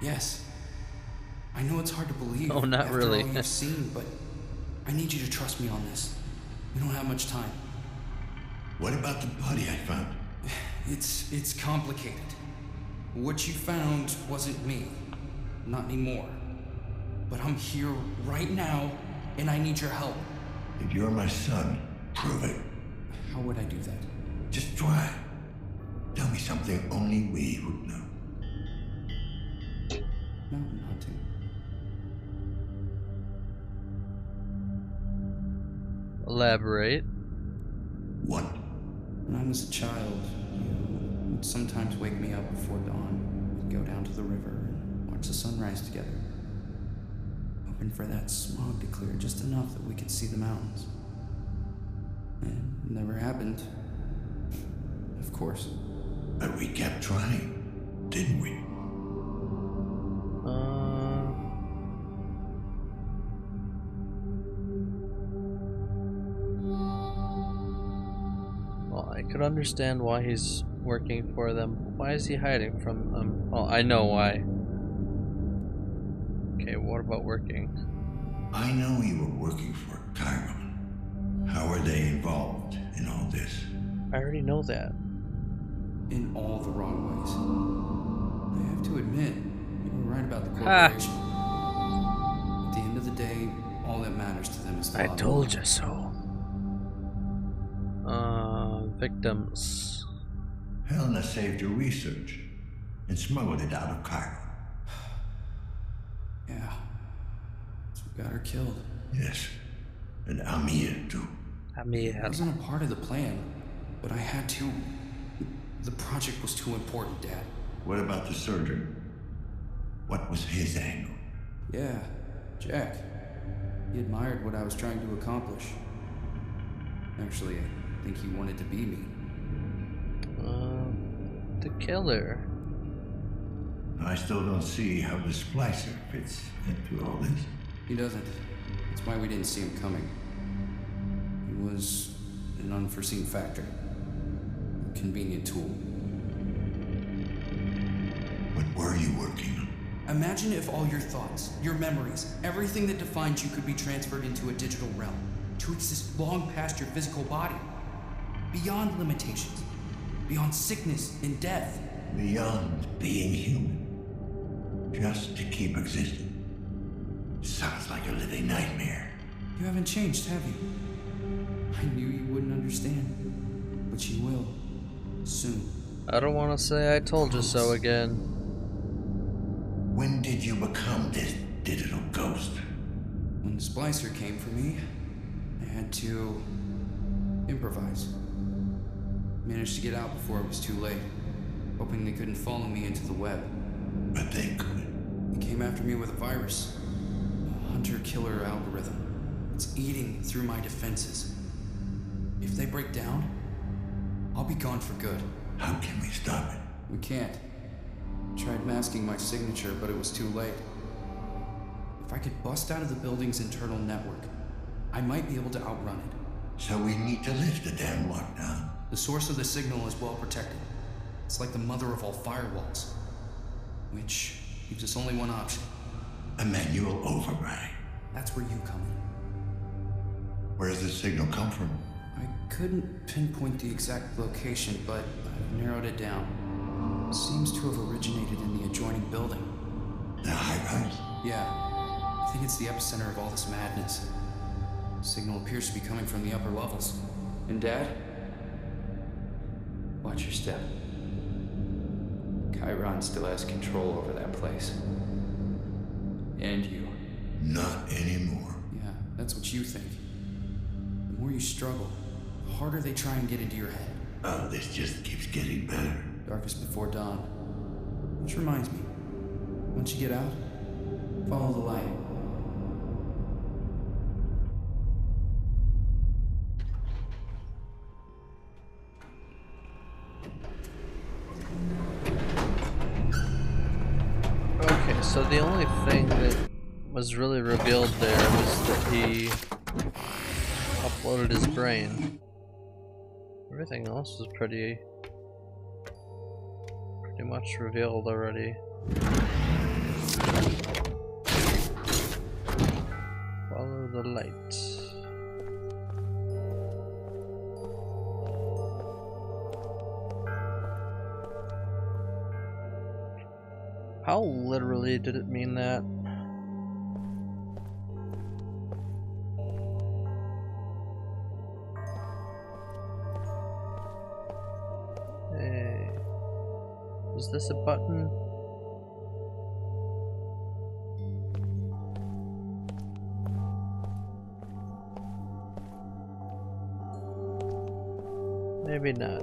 Yes. I know it's hard to believe. Oh, not after really. all you've seen, but I need you to trust me on this. We don't have much time. What about the body I found? It's complicated. What you found wasn't me. Not anymore. But I'm here right now, and I need your help. If you're my son, prove it. How would I do that? Just try. Tell me something only we would know. Mountain hunting. Elaborate. What? When I was a child, you would sometimes wake me up before dawn. We'd go down to the river and watch the sunrise together. Hoping for that smog to clear just enough that we could see the mountains. And it never happened. Of course. But we kept trying, didn't we? Well, I could understand why he's working for them. Why is he hiding from them? Well, I know why. Okay, what about working? I know you were working for Chiron. How are they involved in all this? I already know that. In all the wrong ways. I have to admit, you were right about the corporation. At the end of the day, all that matters to them is the I love. told you so. Victims. Helena saved your research and smuggled it out of Chiron. Yeah. So we got her killed. Yes. And Amir, too. It wasn't a part of the plan, but I had to. The project was too important, Dad. What about the surgeon? What was his angle? Yeah, Jack. He admired what I was trying to accomplish. Actually, I think he wanted to be me. The killer. I still don't see how the splicer fits into all this. He doesn't. That's why we didn't see him coming. He was an unforeseen factor. A convenient tool. What were you working on? Imagine if all your thoughts, your memories, everything that defines you could be transferred into a digital realm, to exist long past your physical body. Beyond limitations. Beyond sickness and death. Beyond being human. Just to keep existing. Sounds like a living nightmare. You haven't changed, have you? I knew you wouldn't understand. But you will. Soon. I don't want to say I told you so again. When did you become this digital ghost? When the splicer came for me, I had to improvise. Managed to get out before it was too late, hoping they couldn't follow me into the web. But they could. They came after me with a virus. A hunter-killer algorithm. It's eating through my defenses. If they break down, I'll be gone for good. How can we stop it? We can't. Tried masking my signature, but it was too late. If I could bust out of the building's internal network, I might be able to outrun it. So we need to lift the damn lockdown. The source of the signal is well protected. It's like the mother of all firewalls. Which leaves us only one option. A manual override. That's where you come in. Where does the signal come from? I couldn't pinpoint the exact location, but I've narrowed it down. It seems to have originated in the adjoining building. The high-rise? Yeah. I think it's the epicenter of all this madness. The signal appears to be coming from the upper levels. And Dad? Watch your step. Chiron still has control over that place. And you. Not anymore. Yeah, that's what you think. The more you struggle, the harder they try and get into your head. Oh, this just keeps getting better. Darkest before dawn. Which reminds me, once you get out, follow the light. Okay, so the only thing that was really revealed there was that he uploaded his brain. Everything else was pretty much revealed already. Follow the light. How literally did it mean that? Hey. Is this a button? Maybe not.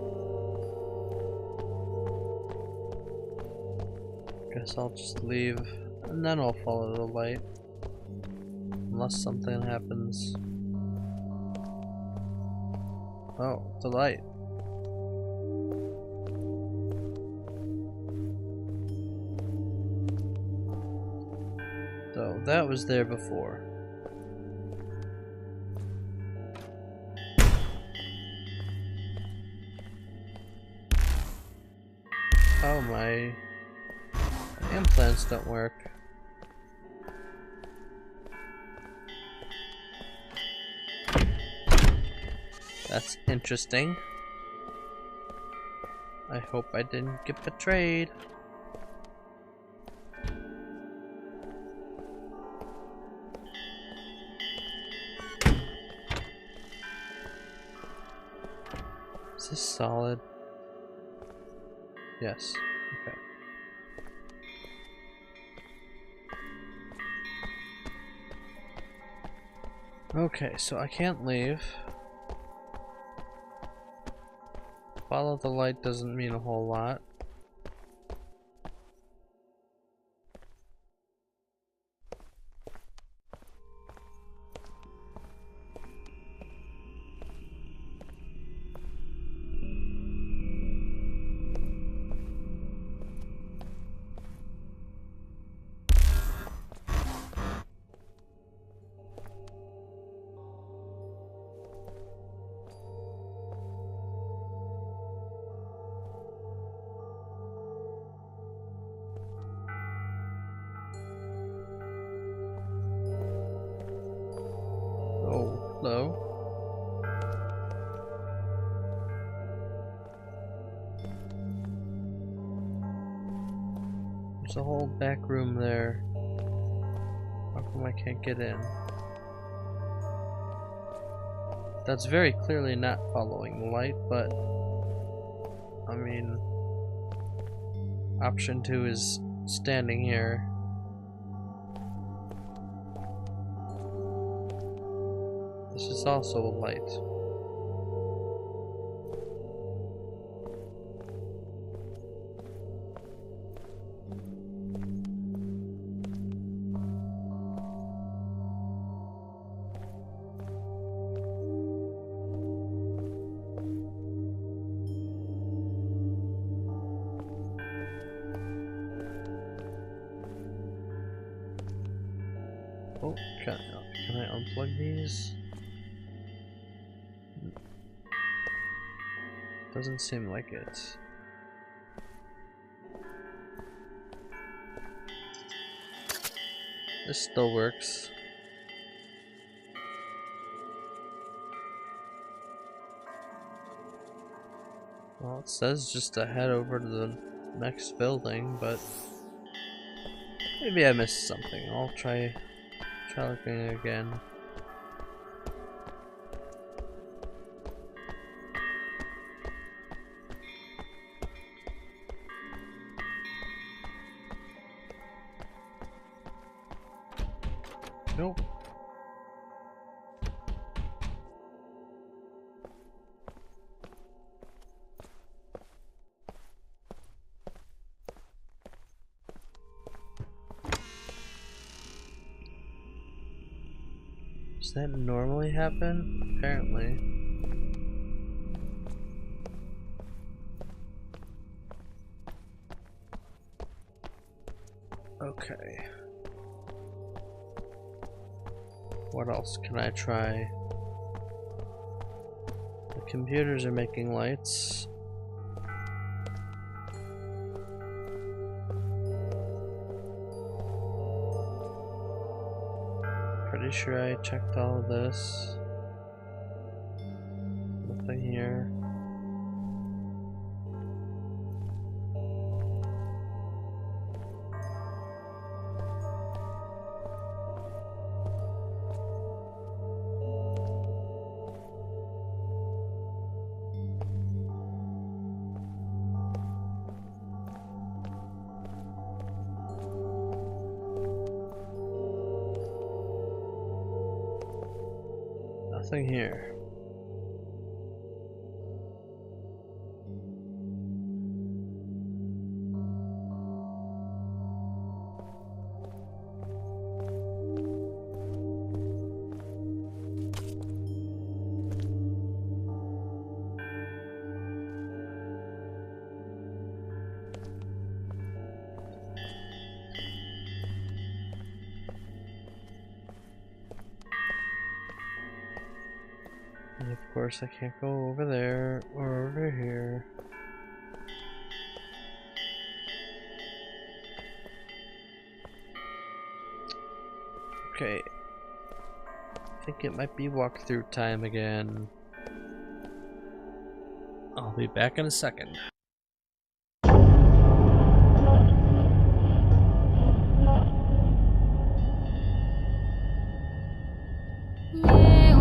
Guess I'll just leave and then I'll follow the light. Unless something happens. Oh, the light. So that was there before. Oh, my implants don't work. That's interesting. I hope I didn't get betrayed. Is this solid? Yes. Okay. Okay, so I can't leave. Follow the light doesn't mean a whole lot. Hello. There's a whole back room there. How come I can't get in? That's very clearly not following the light, but I mean, option 2 is standing here. This is also a light. Oh, can I unplug these? Doesn't seem like it. This still works. Well, it says just to head over to the next building, but maybe I missed something. I'll try looking again. Nope. Does that normally happen? Apparently. Okay. What else can I try? The computers are making lights. Pretty sure I checked all of this. Nothing here. Nothing here. And of course I can't go over there or over here. Okay. I think it might be walkthrough time again. I'll be back in a second. Yeah.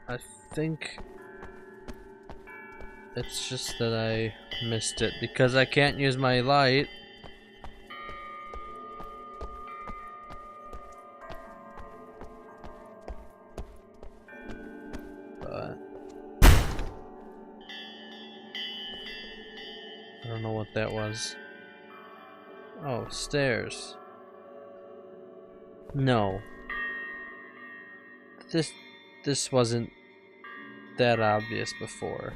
I think it's just that I missed it because I can't use my light. But I don't know what that was. Oh, stairs. No. This wasn't that obvious before.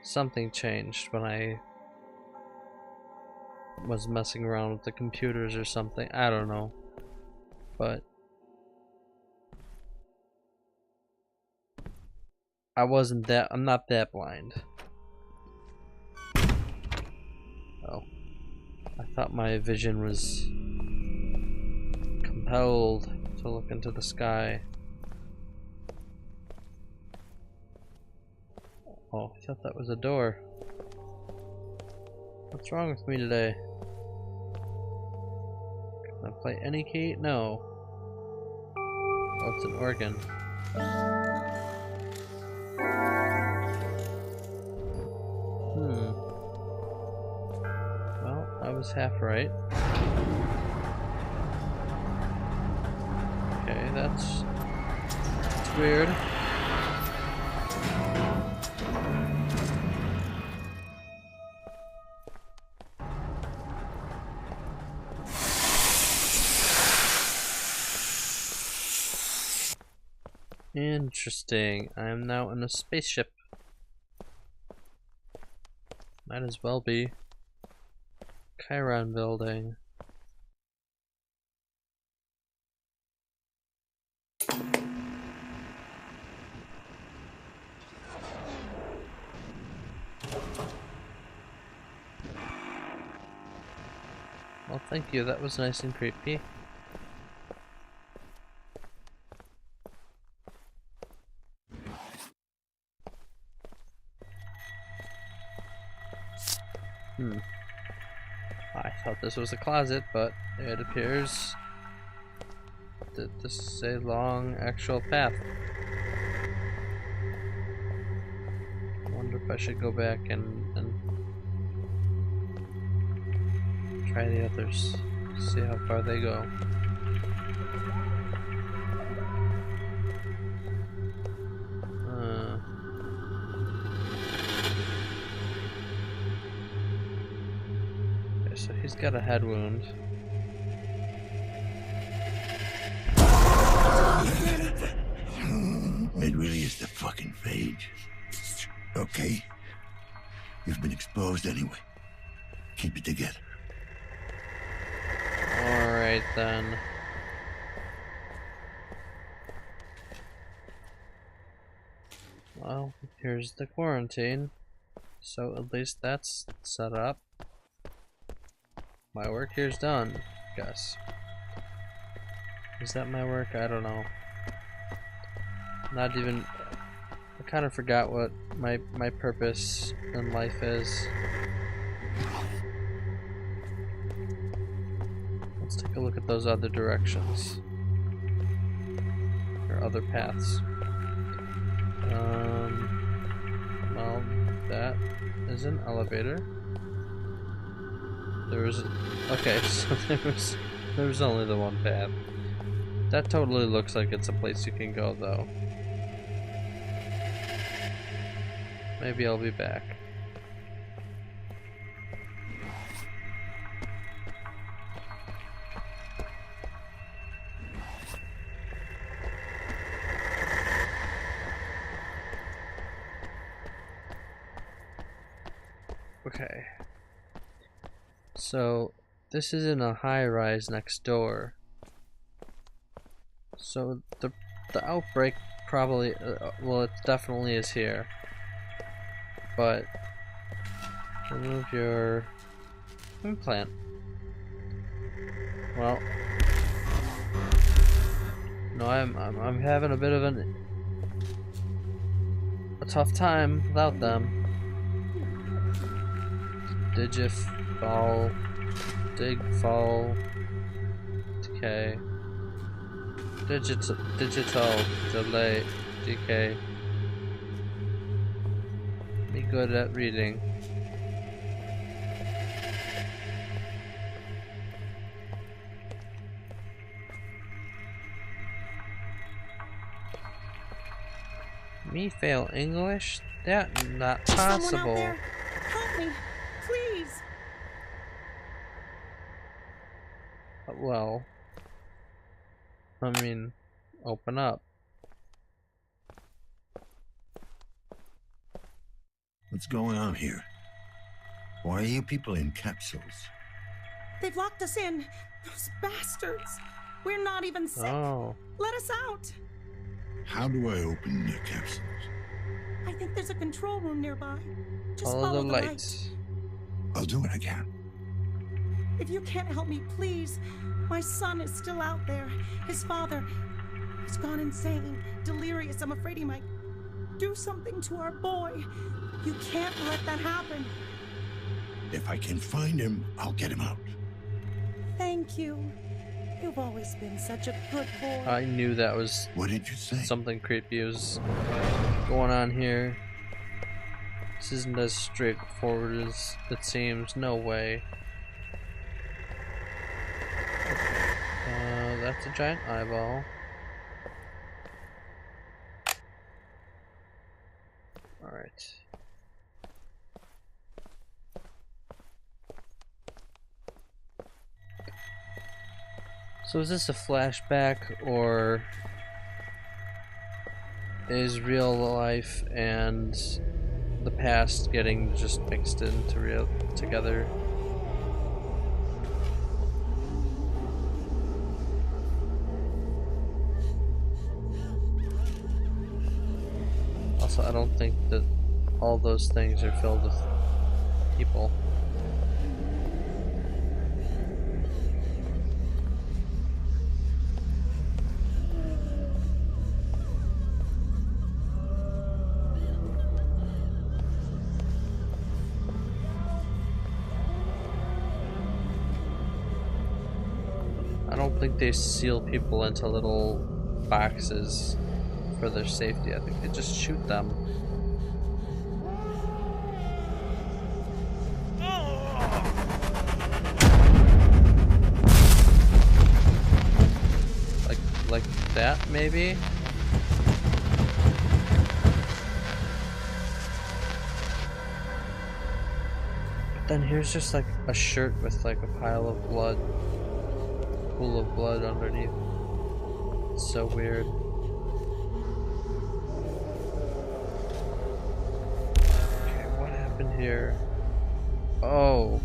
Something changed when I was messing around with the computers or something. I don't know. But I'm not that blind. Oh. I thought my vision was compelled to look into the sky. Oh, I thought that was a door. What's wrong with me today? Can I play any key? No. Oh, it's an organ. Well, I was half right. Okay, that's weird. Interesting. I am now in a spaceship. Might as well be. Chiron building. Well, thank you. That was nice and creepy. I thought this was a closet, but it appears that this is a long actual path. I wonder if I should go back and try the others, see how far they go. So he's got a head wound. It really is the fucking phage. Okay? You've been exposed anyway. Keep it together. Alright then. Well, here's the quarantine. So at least that's set up. My work here's done, I guess. Is that my work? I don't know. Not even... I kind of forgot what my purpose in life is. Let's take a look at those other directions. Or other paths. Well, that is an elevator. There was... Okay, so there was only the one path. That totally looks like it's a place you can go, though. Maybe I'll be back. Okay. So, this is in a high-rise next door. So, the outbreak probably... well, it definitely is here. But... remove your... implant. Well... no, I'm having a bit of a tough time without them. Digifall, Digfall, decay, digital delay. DK. Be good at reading. Me fail English? That not possible. Someone out there, help me, please. Well, I mean, open up. What's going on here? Why are you people in capsules? They've locked us in. Those bastards. We're not even sick. Oh. Let us out. How do I open the capsules? I think there's a control room nearby. Just Follow the light. I'll do what I can. If you can't help me, please. My son is still out there. His father, he's gone insane, delirious. I'm afraid he might do something to our boy. You can't let that happen. If I can find him, I'll get him out. Thank you. You've always been such a good boy. I knew that was What did you say? something creepy was going on here. This isn't as straightforward as it seems. No way. That's a giant eyeball. Alright. So is this a flashback, or is real life and the past getting just mixed into real together? Also, I don't think that all those things are filled with people. I don't think they seal people into little boxes for their safety. I think they just shoot them. Like that, maybe? But then here's just like a shirt with like a pile of blood. Pool of blood underneath. It's so weird. Okay, what happened here? Oh.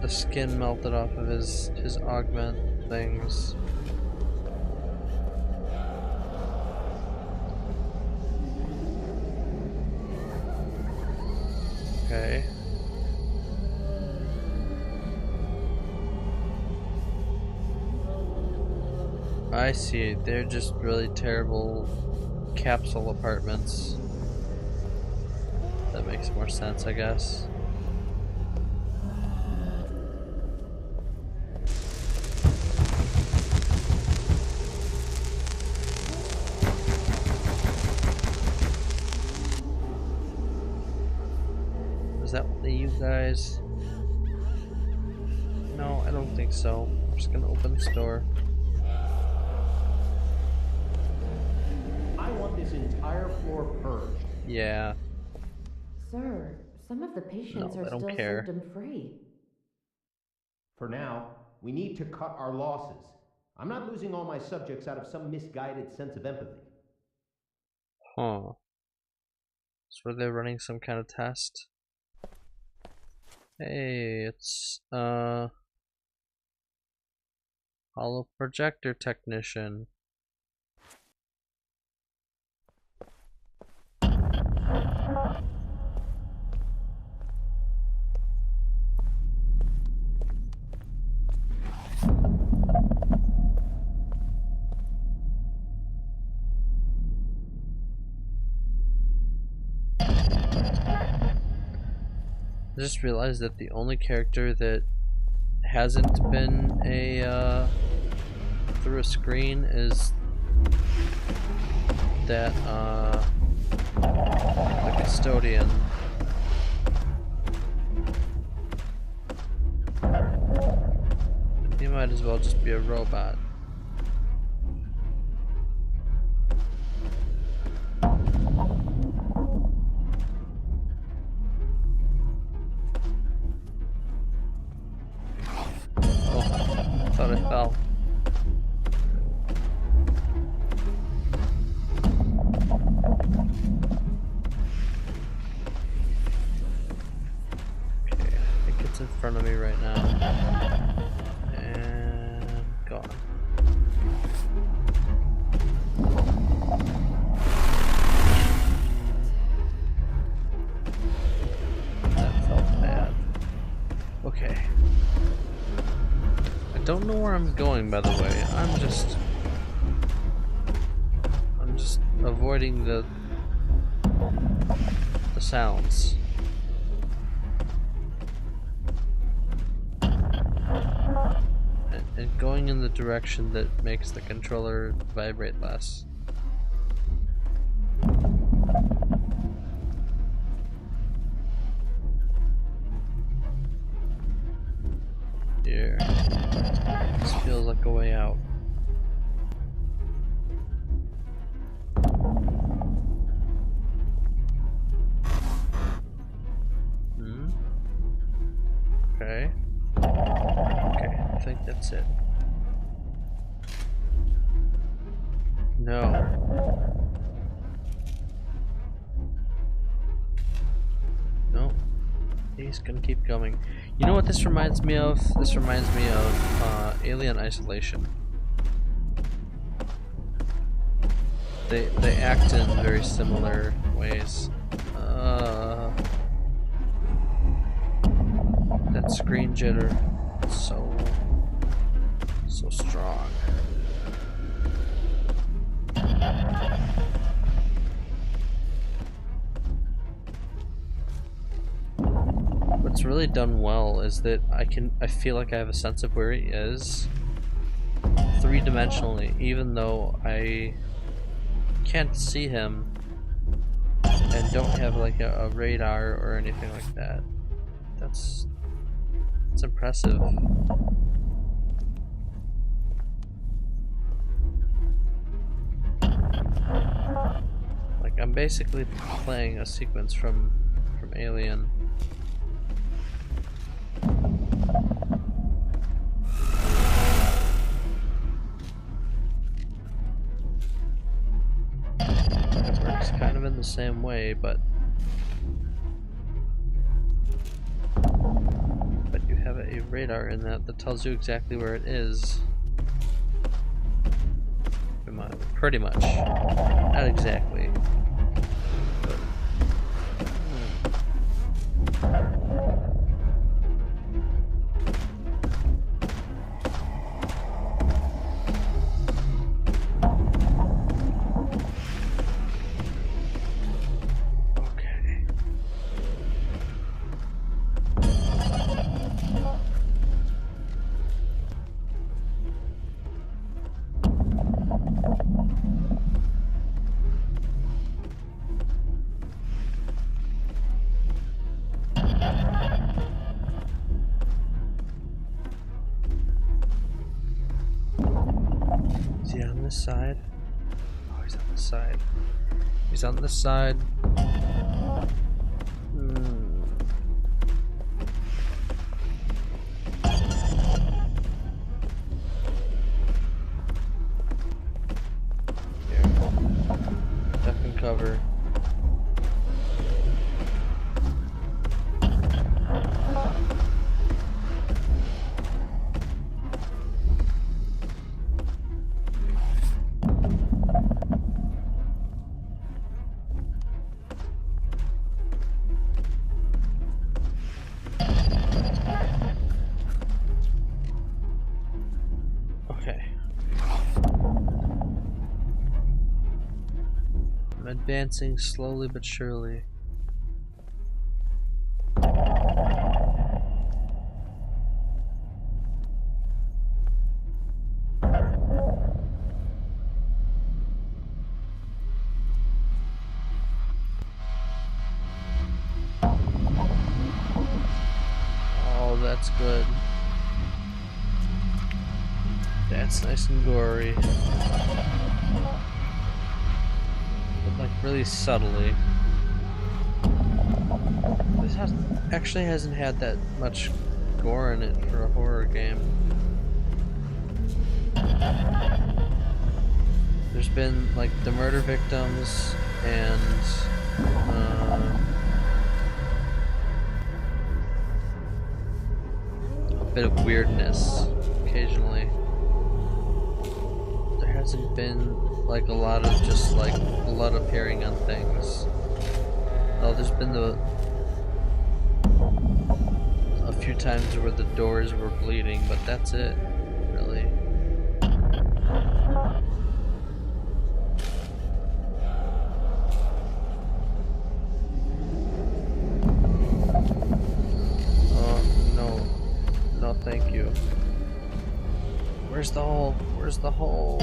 The skin melted off of his augment things. Okay. I see. They're just really terrible capsule apartments. That makes more sense, I guess. Is that one of you guys? No, I don't think so. I'm just gonna open this door. I want this entire floor purged. Yeah. Sir, some of the patients No, are I don't still care. symptom-free. For now, we need to cut our losses. I'm not losing all my subjects out of some misguided sense of empathy. Huh. So are they running some kind of test? Hey, it's holo projector technician. I just realized that the only character that hasn't been through a screen is that the custodian. He might as well just be a robot. Oh, thought I fell. Okay, I think it's in front of me right now. And gone. That felt bad. Okay. I don't know where I'm going, by the way. I'm just avoiding the sounds. And going in the direction that makes the controller vibrate less. Here. This feels like a way out. Okay. Okay, I think that's it. No. No. He's gonna keep going. You know what this reminds me of? This reminds me of Alien Isolation. They act in very similar ways. That screen jitter, so strong. What's really done well is that I feel like I have a sense of where he is three-dimensionally, even though I can't see him and don't have like a radar or anything like that. That's impressive. Like, I'm basically playing a sequence from Alien. It works kind of in the same way, but you have a radar in that tells you exactly where it is. Pretty much. Not exactly. But, side? Oh, he's on the side. He's on the side. Here. Duck and cover. Advancing slowly but surely. That's good. That's nice and gory. But like really subtly. This actually hasn't had that much gore in it for a horror game. There's been like the murder victims and a bit of weirdness occasionally. There hasn't been like a lot of just like blood appearing on things. Oh, there's been a few times where the doors were bleeding, but that's it, really. No, thank you. Where's the hole? Where's the hole?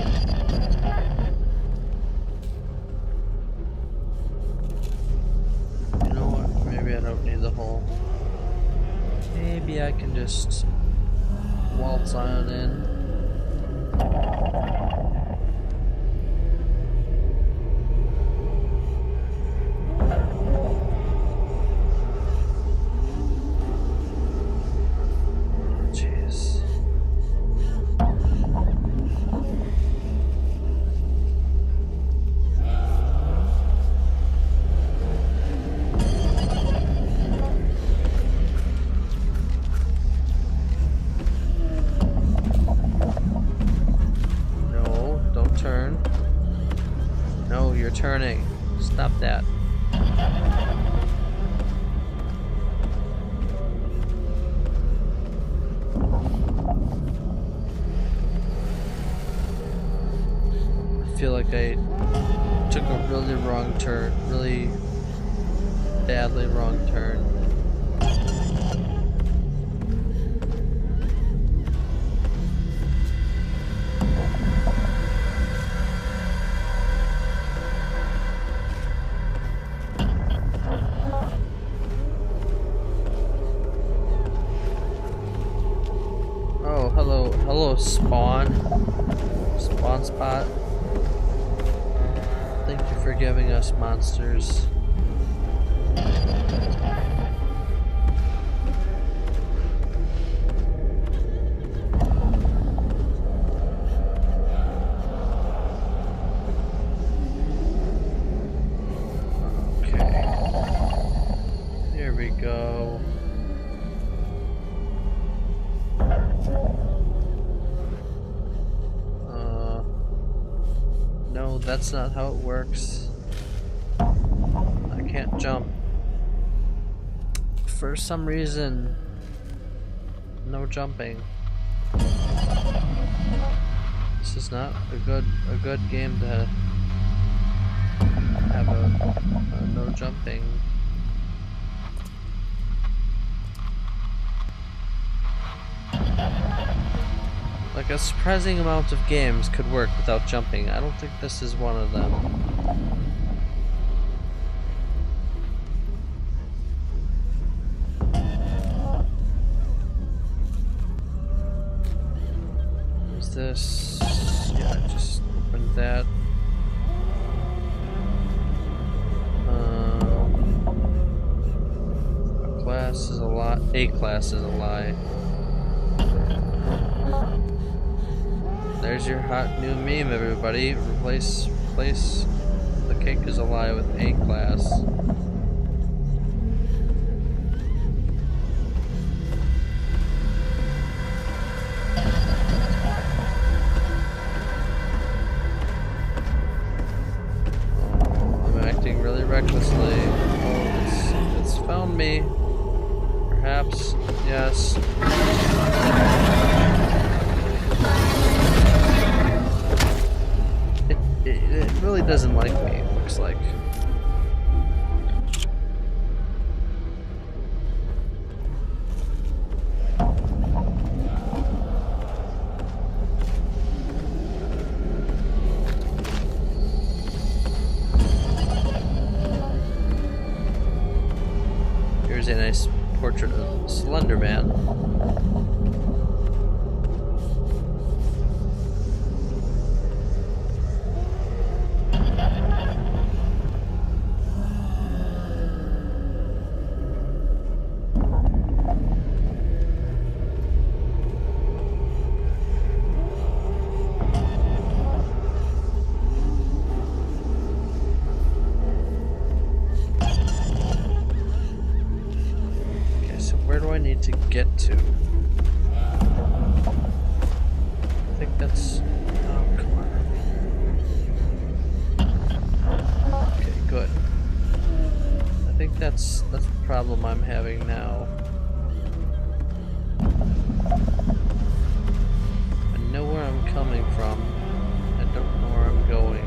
You know what? Maybe I don't need the hole. Maybe I can just waltz on in. Turning. Stop that. I feel like I took a really wrong turn, really badly wrong turn. Hello, Spawn Spot. Thank you for giving us monsters. Okay. Here we go. No, that's not how it works. I can't jump. For some reason, no jumping. This is not a good game to have a no jumping. Like a surprising amount of games could work without jumping. I don't think this is one of them. Is this? Yeah, I just opened that. A class is a lie. A class is a lie. There's your hot new meme, everybody. Replace the cake is a lie with A class. Oh, I'm acting really recklessly. Oh, it's found me. Perhaps, yes. It really doesn't like me, it looks like. Here's a nice portrait of Slender Man. To get to. I think that's. Oh, come on. Okay, good. I think that's the problem I'm having now. I know where I'm coming from. I don't know where I'm going.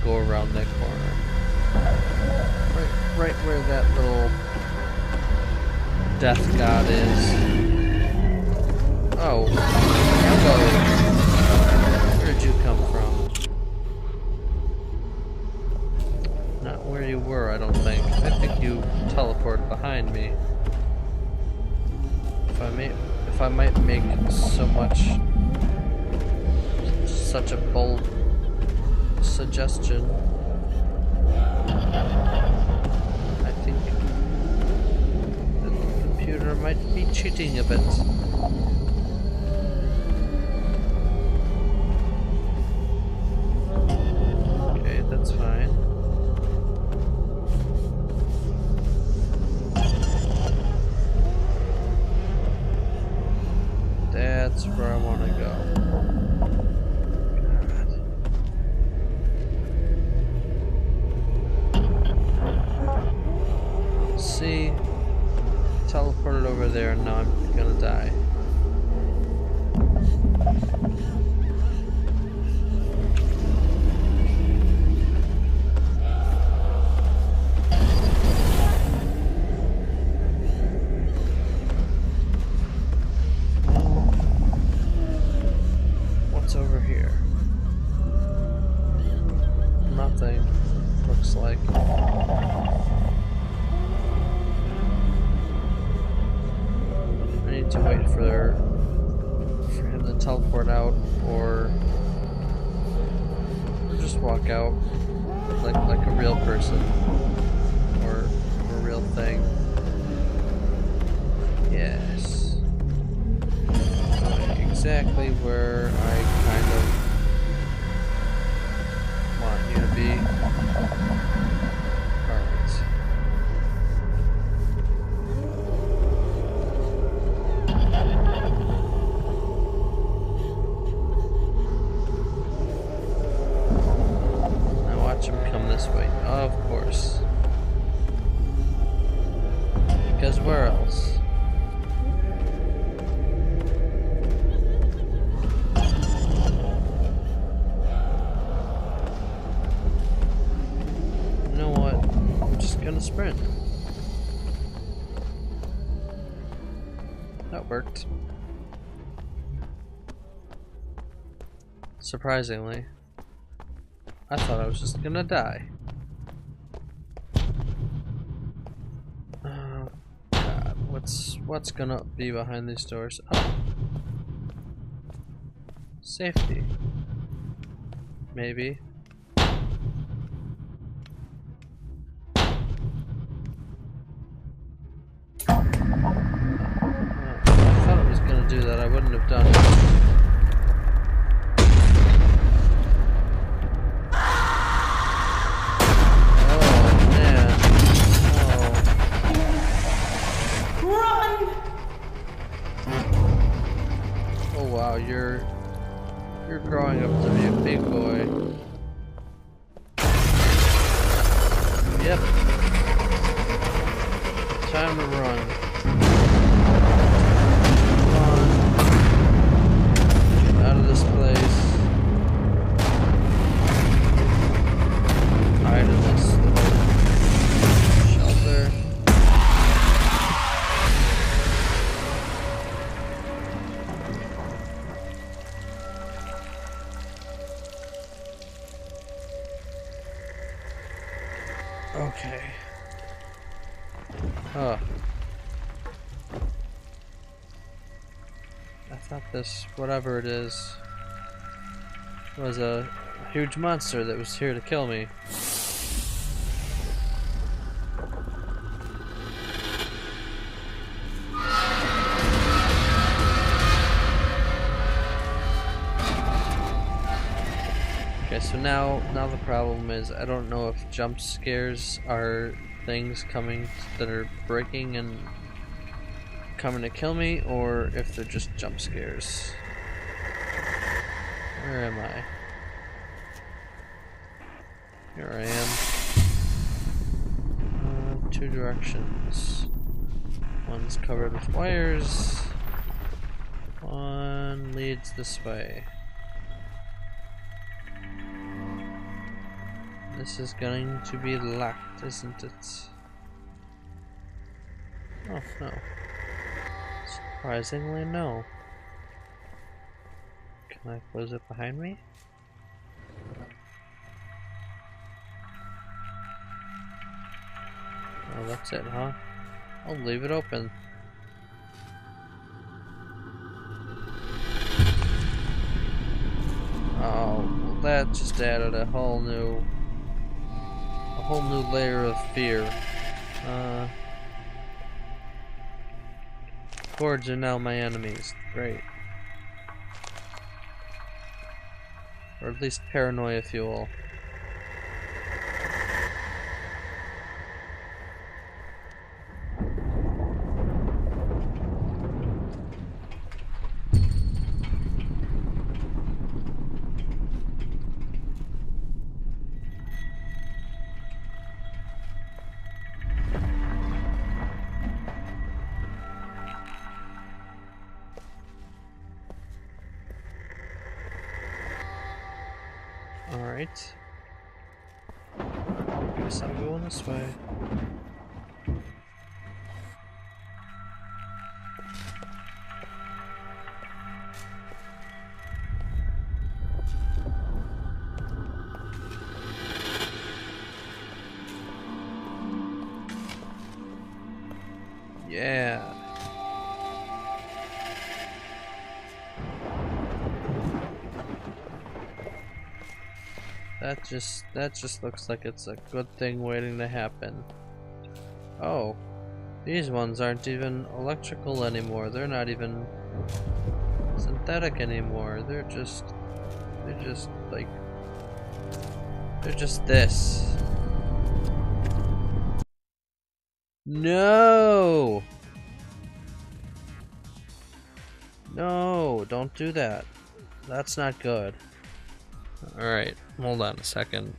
Go around that corner. Right where that little death god is. Oh. Hello. Where did you come from? Not where you were, I don't think. I think you teleported behind me. If I might make such a bold suggestion. I think the computer might be cheating a bit. Okay, that's fine. That's where I want to go. See, teleported over there and now I'm gonna die. What's over here? Nothing, looks like. To wait for him to teleport out, or just walk out like a real person or a real thing. Yes, exactly where I kind of want you to be. Of course. Because where else? You know what? I'm just gonna sprint. That worked. Surprisingly. I thought I was just gonna die. God, what's gonna be behind these doors? Oh. Safety. Maybe. I thought it was gonna do that. I wouldn't have done it. Wow, you're growing up to be a big boy. Yep. Time to run. Come on. Get out of this place. Hide in this little Okay. Oh. I thought this, whatever it is, was a huge monster that was here to kill me. Okay, so now the problem is I don't know if jump scares are things coming that are breaking and coming to kill me, or if they're just jump scares. Where am I? Here I am. Two directions. One's covered with wires. One leads this way. This is going to be locked, isn't it? Oh, no. Surprisingly, no. Can I close it behind me? Oh, that's it, huh? I'll leave it open. Oh, well, that just added a whole new layer of fear. Cords are now my enemies. Great. Or at least paranoia fuel. Alright. Guess I'm going this way. Yeah. That just looks like it's a good thing waiting to happen. Oh, these ones aren't even electrical anymore. They're not even synthetic anymore. They're just this. No! No, don't do that. That's not good. Alright, hold on a second.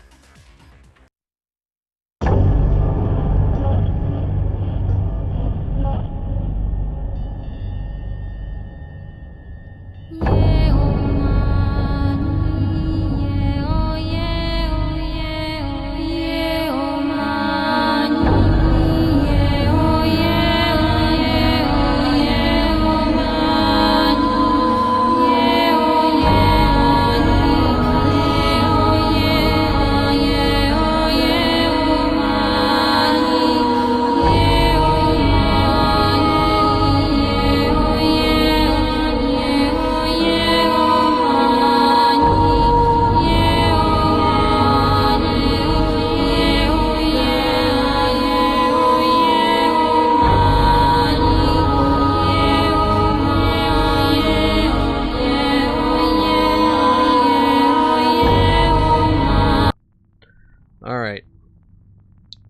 Alright,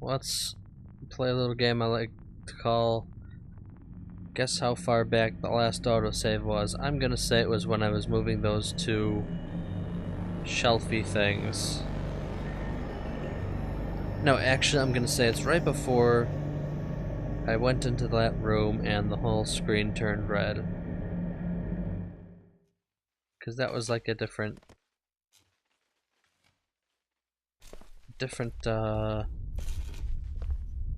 let's play a little game I like to call Guess How Far Back the Last Autosave Was. I'm gonna say it was when I was moving those two shelfy things. No, actually I'm gonna say it's right before I went into that room and the whole screen turned red. Because that was like a different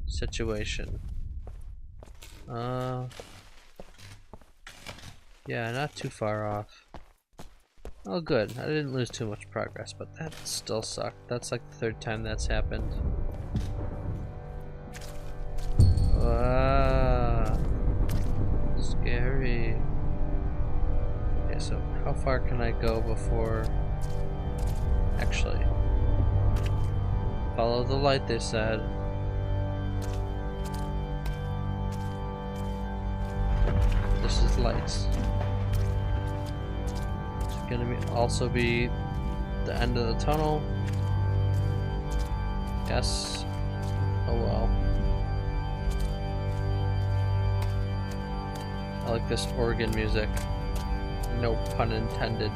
situation. Yeah, not too far off. Oh good, I didn't lose too much progress, but that still sucked. That's like the third time that's happened. Scary. Okay, so how far can I go before... Actually, follow the light, they said. This is lights. It's gonna also be the end of the tunnel. Yes. Oh well. I like this organ music. No pun intended.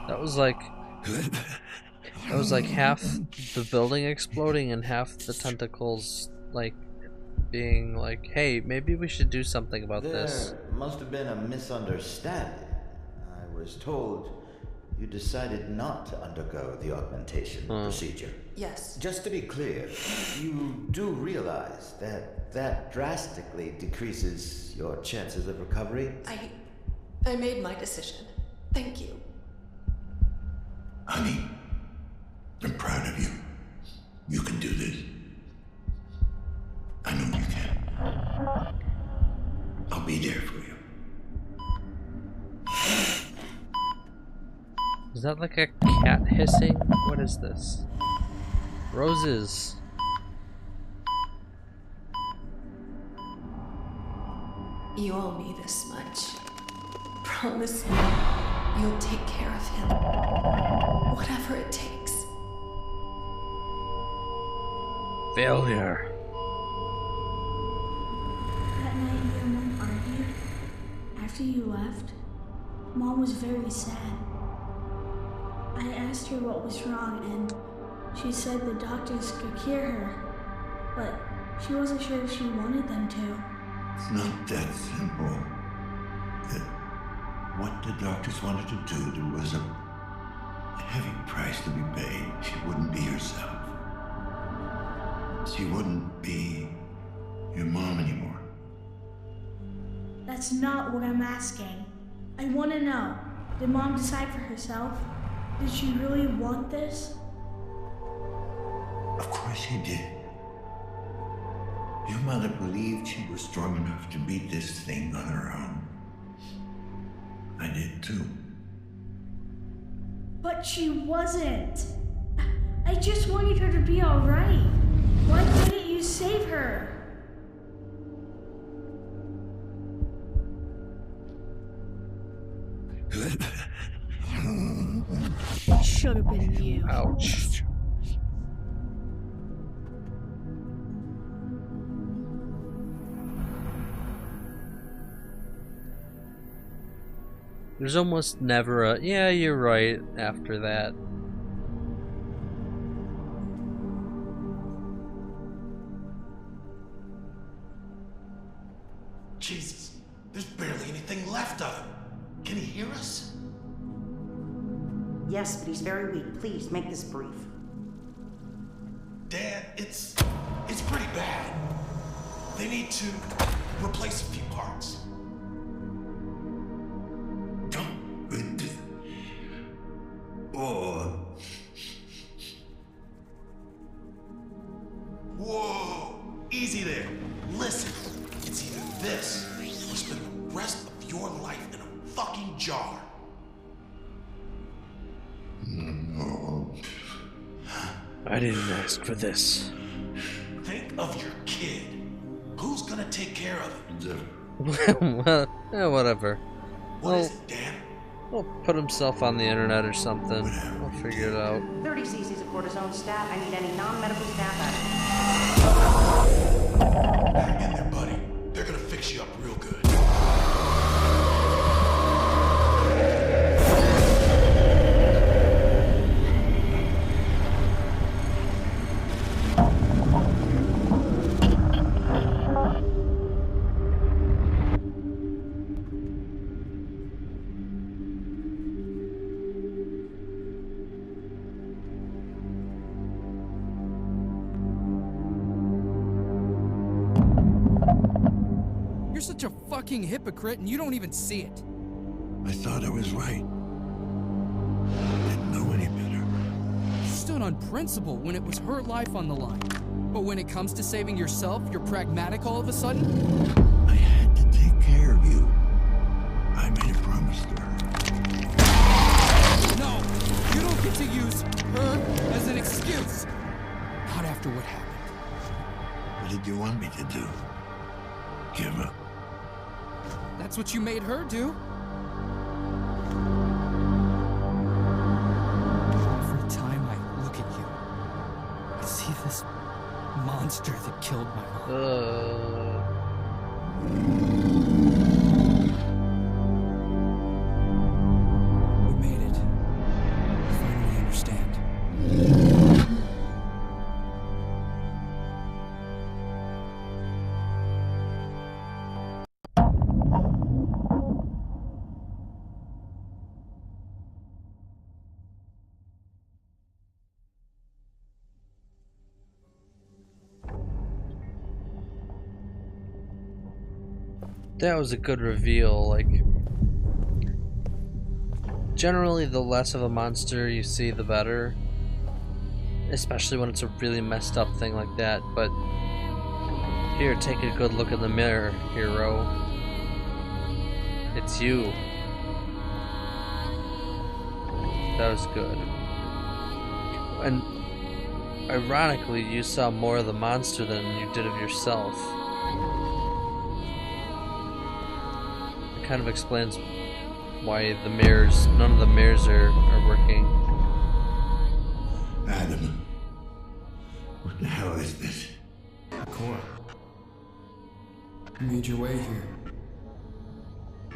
That was like half the building exploding and half the tentacles like being like, hey, maybe we should do something about this. There must have been a misunderstanding. I was told you decided not to undergo the augmentation procedure. Yes. Just to be clear, you do realize that that drastically decreases your chances of recovery? I made my decision. Thank you. Honey, I'm proud of you. You can do this. I know you can. I'll be there for you. Is that like a cat hissing? What is this? Roses. You owe me this much. Promise me you'll take care of him. Whatever it takes. Failure. That night you and Mom argued. After you left, Mom was very sad. I asked her what was wrong, and she said the doctors could cure her, but she wasn't sure if she wanted them to. It's not that simple. What the doctors wanted to do, there was a heavy price to be paid. She wouldn't be herself. She wouldn't be your mom anymore. That's not what I'm asking. I want to know, did Mom decide for herself? Did she really want this? Of course she did. Your mother believed she was strong enough to beat this thing on her own. I did too. But she wasn't. I just wanted her to be alright. Why couldn't you save her? It should have been you. Ouch. There's almost never a, yeah, you're right, after that. Jesus, there's barely anything left of him. Can he hear us? Yes, but he's very weak. Please, make this brief. Dad, it's pretty bad. They need to replace a few parts. Oh. Whoa! Easy there. Listen, it's either this or spend the rest of your life in a fucking jar. No. I didn't ask for this. Think of your kid. Who's gonna take care of him? Well, yeah, whatever. What is it, Dan? He'll put himself on the internet or something. We'll figure it out. 30 cc's of cortisone stat. I need any non-medical staff out. Hang in there, buddy. They're gonna fix you up real good. You're such a fucking hypocrite and you don't even see it. I thought I was right. Didn't know any better. You stood on principle when it was her life on the line. But when it comes to saving yourself, you're pragmatic all of a sudden? I had to take care of you. I made a promise to her. No! You don't get to use her as an excuse! Not after what happened. What did you want me to do? Give up? That's what you made her do. Every time I look at you, I see this monster that killed my mom. We made it. I finally understand. That was a good reveal. Like, generally the less of a monster you see, the better. Especially when it's a really messed up thing like that. But here, take a good look in the mirror, hero. It's you. That was good. And ironically, you saw more of the monster than you did of yourself. Kind of explains why the mirrors, none of the mirrors are working. Adam, what the hell is this? Cora, you made your way here.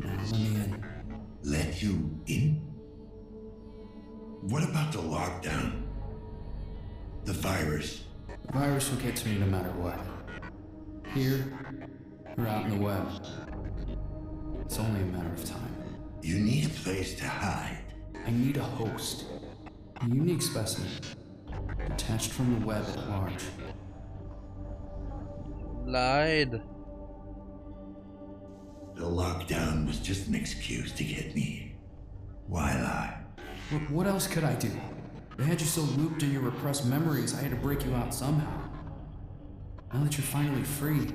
Now let me in. Let you in? What about the lockdown? The virus? The virus will get to me no matter what. Here, or out in the web. It's only a matter of time. You need a place to hide. I need a host. A unique specimen. Detached from the web at large. Lied. The lockdown was just an excuse to get me. Why lie? What else could I do? They had you so looped in your repressed memories, I had to break you out somehow. Now that you're finally free,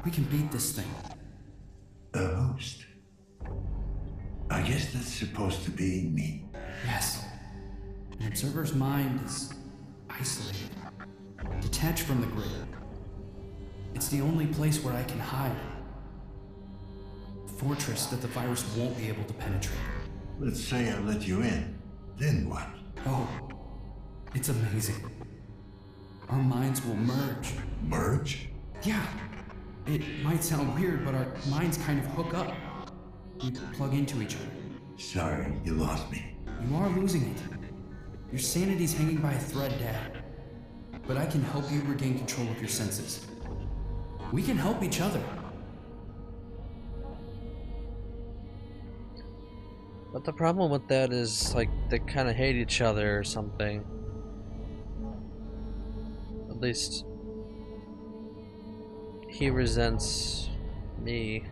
we can beat this thing. A host? I guess that's supposed to be me. Yes. An observer's mind is isolated, detached from the grid. It's the only place where I can hide. A fortress that the virus won't be able to penetrate. Let's say I let you in. Then what? Oh, it's amazing. Our minds will merge. Merge? Yeah. It might sound weird, but our minds kind of hook up. We plug into each other. Sorry, you lost me. You are losing it. Your sanity's hanging by a thread, Dad. But I can help you regain control of your senses. We can help each other. But the problem with that is, like, they kind of hate each other or something. At least he resents me.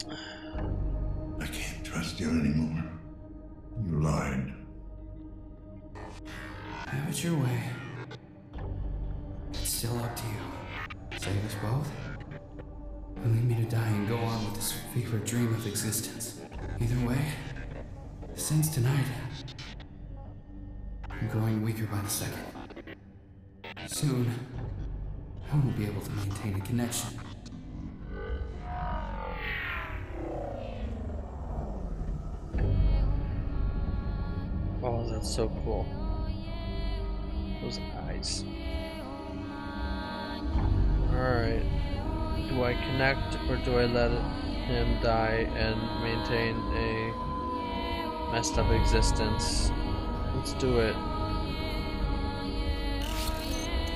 I can't trust you anymore. You lied. Have it your way. It's still up to you. Save us both? Or leave me to die and go on with this fever dream of existence. Either way, since tonight, I'm growing weaker by the second. Soon, I won't be able to maintain a connection. so cool. Those eyes. Alright. Do I connect or do I let him die and maintain a messed up existence? Let's do it.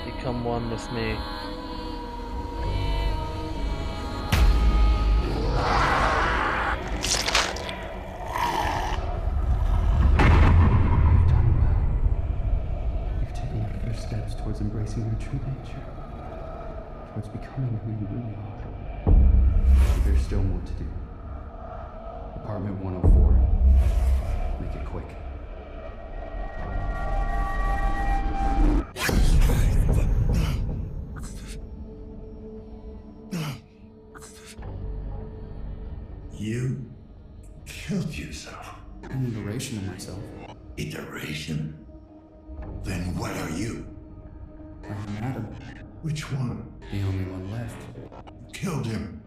Become one with me. Towards embracing your true nature, towards becoming who you really are. But there's still more to do. Apartment 104. Make it quick. You killed yourself. An iteration of myself. Iteration? Then what are you? I'm Adam. Which one? The only one left. Killed him.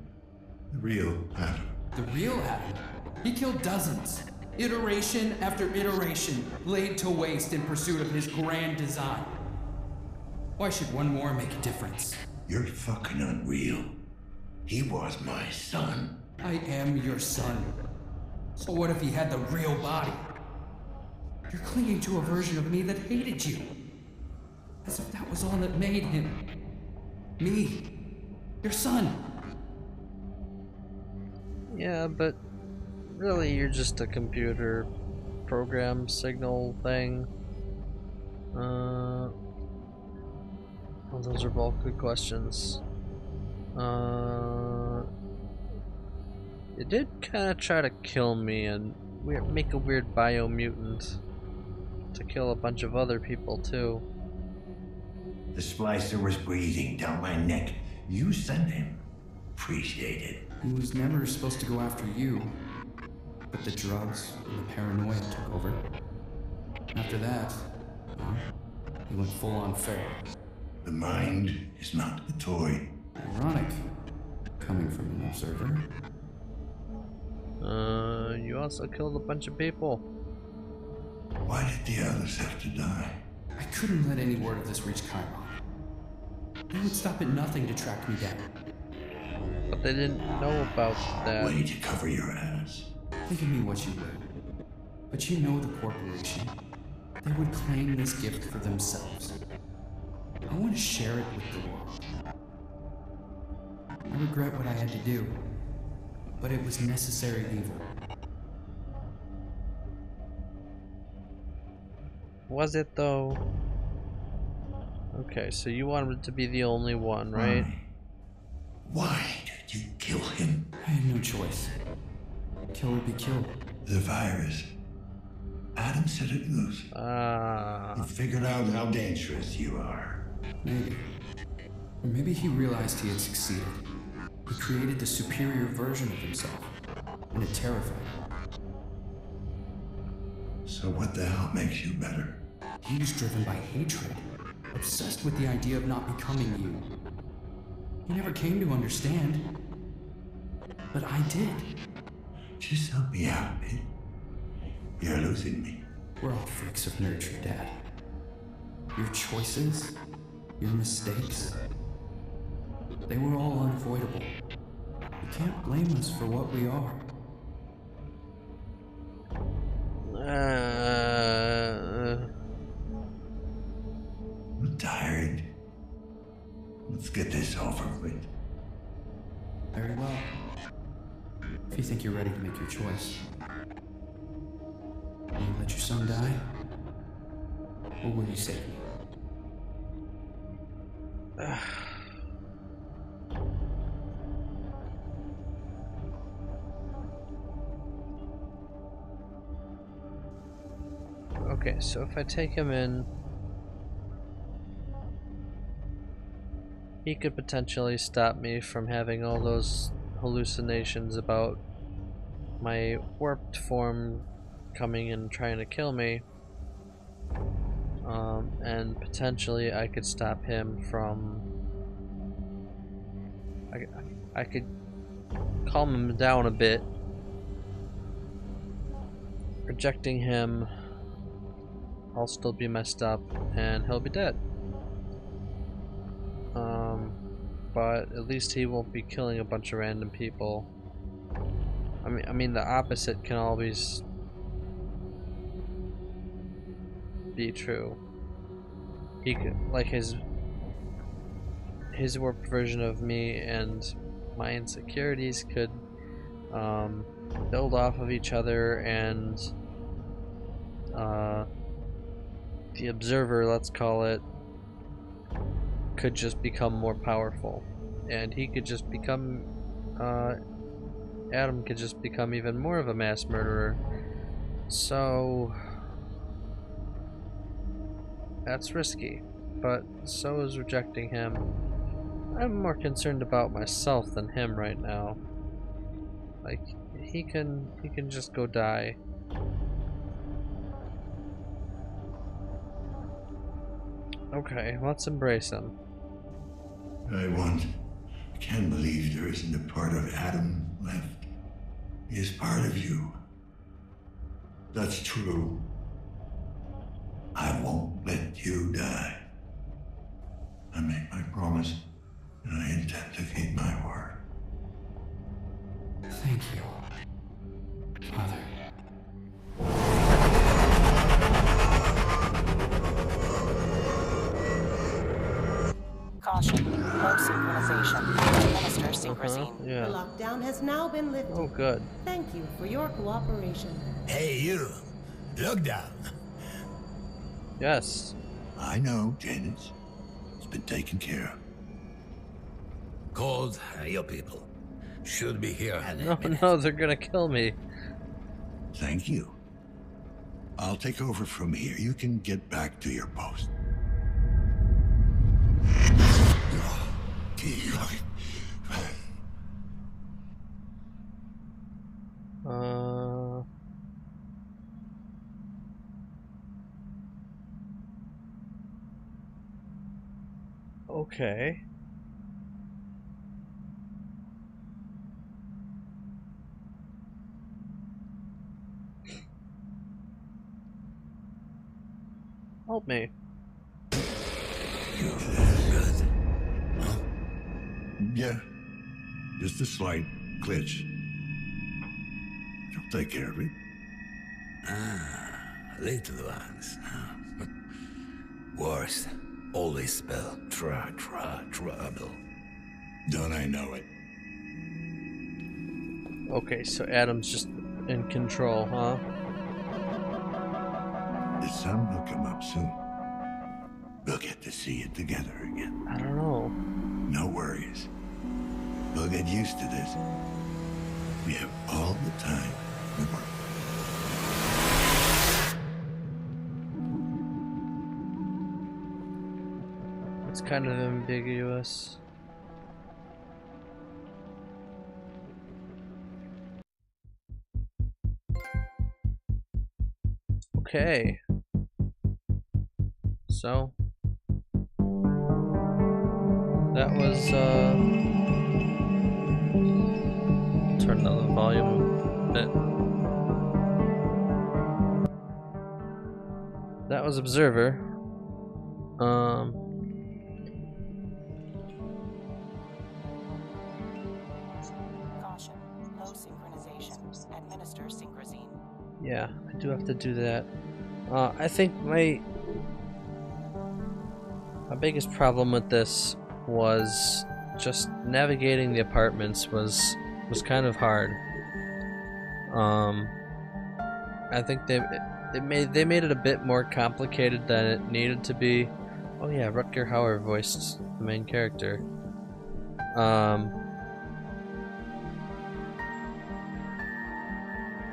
The real Adam. The real Adam? He killed dozens. Iteration after iteration, laid to waste in pursuit of his grand design. Why should one more make a difference? You're fucking unreal. He was my son. I am your son. So what if he had the real body? You're clinging to a version of me that hated you. As if that was all that made him. Me. Your son. Yeah, but really you're just a computer program signal thing. Well, those are both good questions. It did kind of try to kill me and make a weird biomutant to kill a bunch of other people too. The splicer was breathing down my neck. You sent him. Appreciate it. He was never supposed to go after you. But the drugs and the paranoia took over. After that, well, he went full on feral. The mind is not a toy. Ironic, coming from an observer. You also killed a bunch of people. Why did the others have to die? I couldn't let any word of this reach Chiron. They would stop at nothing to track me down. But they didn't know about that. Way to cover your ass. Think of me what you will. But you know the corporation. They would claim this gift for themselves. I want to share it with the world. I regret what I had to do, but it was necessary evil. Was it though? Okay, so you wanted to be the only one, right? Why did you kill him? I had no choice. Kill or be killed. The virus. Adam set it loose. He figured out how dangerous you are. Maybe. Or maybe he realized he had succeeded. He created the superior version of himself. And it terrified him. So what the hell makes you better? He was driven by hatred. Obsessed with the idea of not becoming you. He never came to understand. But I did. Just help me out, man. You're losing me. We're all freaks of nurture, Dad. Your choices, your mistakes, they were all unavoidable. You can't blame us for what we are. I'm tired. Let's get this over with. Very well. If you think you're ready to make your choice. Will you let your son die? Or will you save me? Okay, so if I take him in, he could potentially stop me from having all those hallucinations about my warped form coming and trying to kill me. And potentially I could stop him from... I could calm him down a bit, projecting him I'll still be messed up and he'll be dead. But at least he won't be killing a bunch of random people. I mean the opposite can always be true. He could, like his warped version of me and my insecurities could build off of each other, and the observer, let's call it, could just become more powerful, and he could just become Adam could just become even more of a mass murderer. So that's risky, but so is rejecting him. I'm more concerned about myself than him right now. Like, he can just go die. Okay, let's embrace him. I can't believe there isn't a part of Adam left. He is part of you. That's true. I won't let you die. I make my promise, and I intend to keep my word. Thank you, Father. Caution. Low synchronization. Administer synchrosine. Yeah. The lockdown has now been lifted. Oh, good. Thank you for your cooperation. Hey, you. Lockdown. Yes. I know, Janus. It's been taken care of. Cold, your people. Should be here. No, they're gonna kill me. Thank you. I'll take over from here. You can get back to your post. Okay. Help me. Yeah. Just a slight glitch. She'll take care of it. Little ones. Worst. Always spell trouble. Don't I know it? Okay, so Adam's just in control, huh? The sun will come up soon. We'll get to see it together again. I don't know. No worries. We'll get used to this. We have all the time in the world. It's kind of ambiguous. Okay. So that was turn down the volume a bit. That was Observer. Caution. Low synchronization. Administer synchrosine. Yeah, I do have to do that. I think my biggest problem with this was just navigating the apartments was kind of hard. I think they made it a bit more complicated than it needed to be. Oh yeah, Rutger Hauer voiced the main character.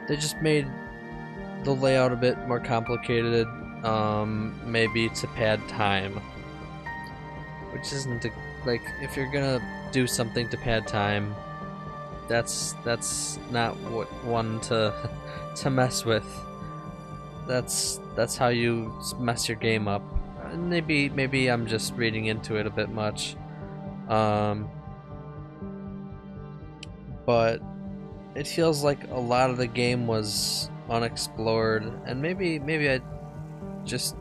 They just made the layout a bit more complicated, maybe to pad time, which isn't like, if you're gonna do something to pad time, that's not what one to mess with. That's how you mess your game up. Maybe I'm just reading into it a bit much, but it feels like a lot of the game was unexplored, and maybe just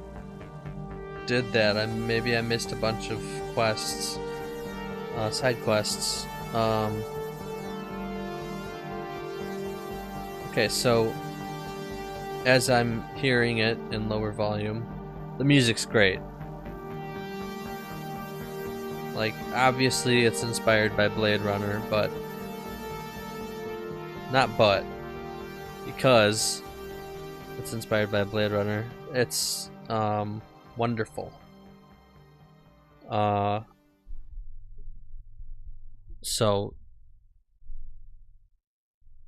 did that. Maybe I missed a bunch of quests, side quests. Okay, so as I'm hearing it in lower volume, the music's great. Like, obviously it's inspired by Blade Runner, but because it's inspired by Blade Runner, it's wonderful. So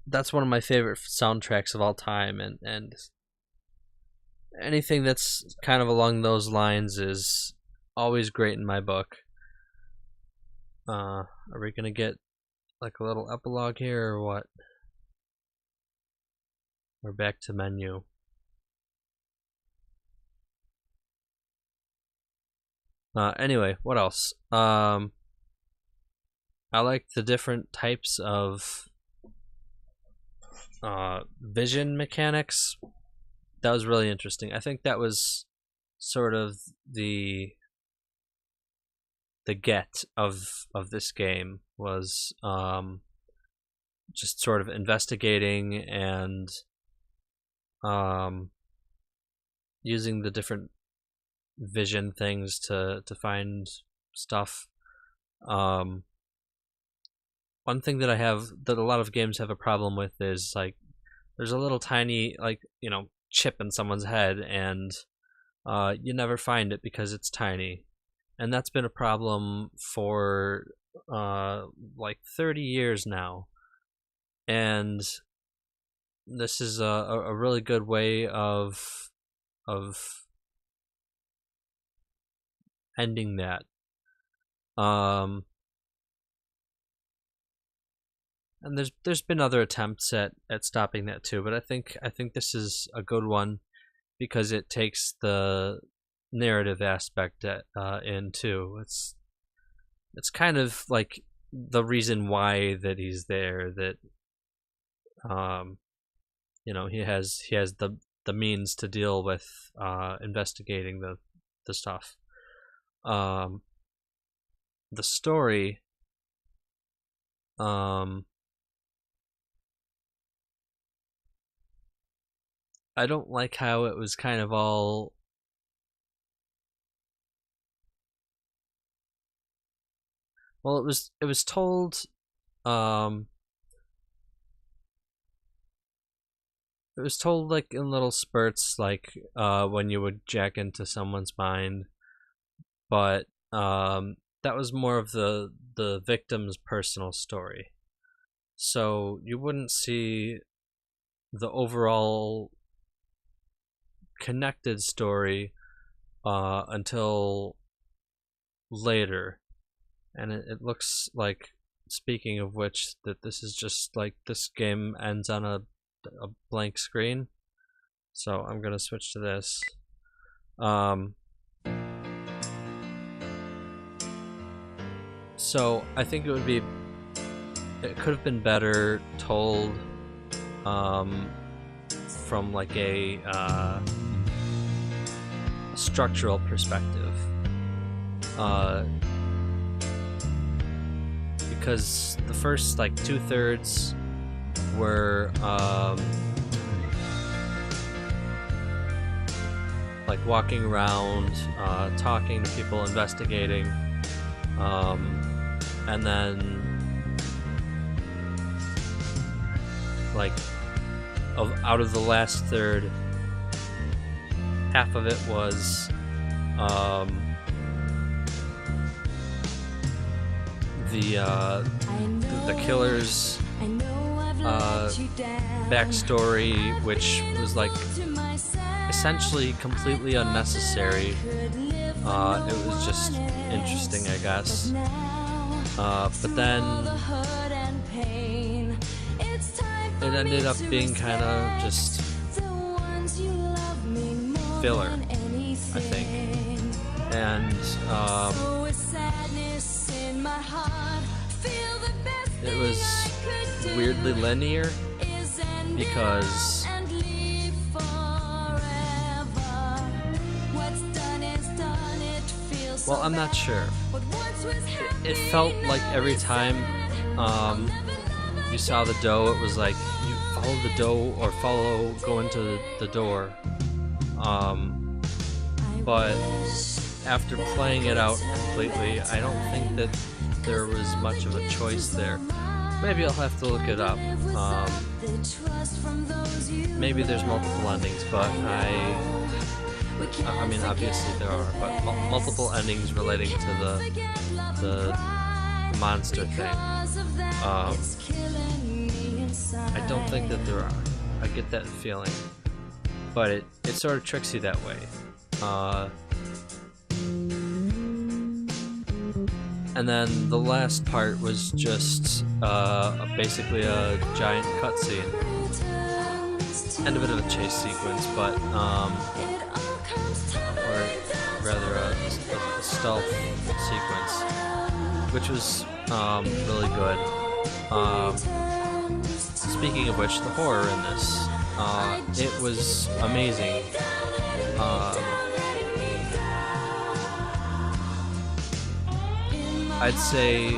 that's one of my favorite soundtracks of all time, and anything that's kind of along those lines is always great in my book. Are we gonna get like a little epilogue here or what? We're back to menu. Anyway, what else? I like the different types of vision mechanics. That was really interesting. I think that was sort of the get of this game was just sort of investigating and using the different vision things to find stuff. One thing that that a lot of games have a problem with is like there's a little tiny chip in someone's head and you never find it because it's tiny, and that's been a problem for like 30 years now, and this is a really good way of ending that. And there's been other attempts at stopping that too, but I think this is a good one because it takes the narrative aspect in too. It's kind of like the reason why that he's there, that he has the means to deal with investigating the stuff. The story, I don't like how it was kind of all it was told like in little spurts, like when you would jack into someone's mind, but that was more of the victim's personal story, so you wouldn't see the overall connected story until later. And it looks like, speaking of which, that this is just like this game ends on a blank screen. So I'm gonna switch to this. So I think it could have been better told from like a structural perspective, because the first like 2/3 were like walking around, talking to people, investigating, and then like out of the last third, half of it was the killer's backstory, which was like essentially completely unnecessary. It was just interesting, I guess. But then it ended up being kind of just filler, I think. And it was weirdly linear Well, I'm not sure. It felt like every time you saw the doe, it was like you follow the doe or go into the door. But after playing it out completely, I don't think that there was much of a choice there. Maybe I'll have to look it up. Maybe there's multiple endings, but I mean, obviously there are, but multiple endings relating to the monster thing. I don't think that there are. I get that feeling, but it sort of tricks you that way. And then the last part was just basically a giant cutscene and a bit of a chase sequence, but or rather a stealth sequence, which was really good. Speaking of which, the horror in this, it was amazing. I'd say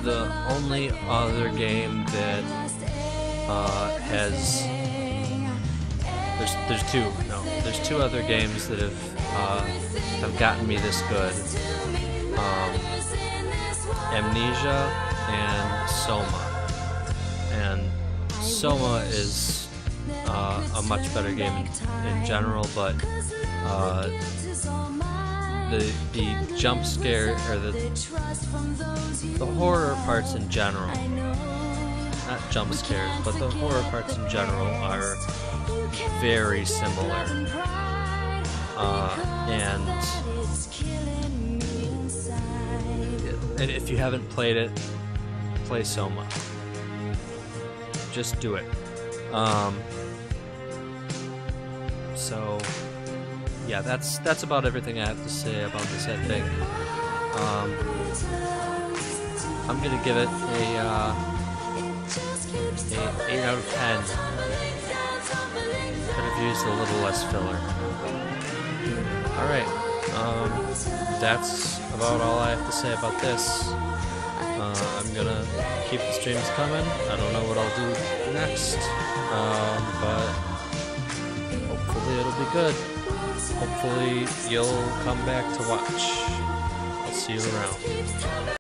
the only other game that has there's two other games that have gotten me this good. Amnesia and Soma. And Soma is a much better game in general, but the jump scare or the horror parts in general, not jump scares, but the horror parts in general are very similar. And if you haven't played it, play Soma. Just do it. So yeah, that's about everything I have to say about this, I think. I'm gonna give it a 8 out of 10. Could have used a little less filler. Alright, that's about all I have to say about this. I'm gonna keep the streams coming. I don't know what I'll do next, but hopefully it'll be good. Hopefully you'll come back to watch. I'll see you around.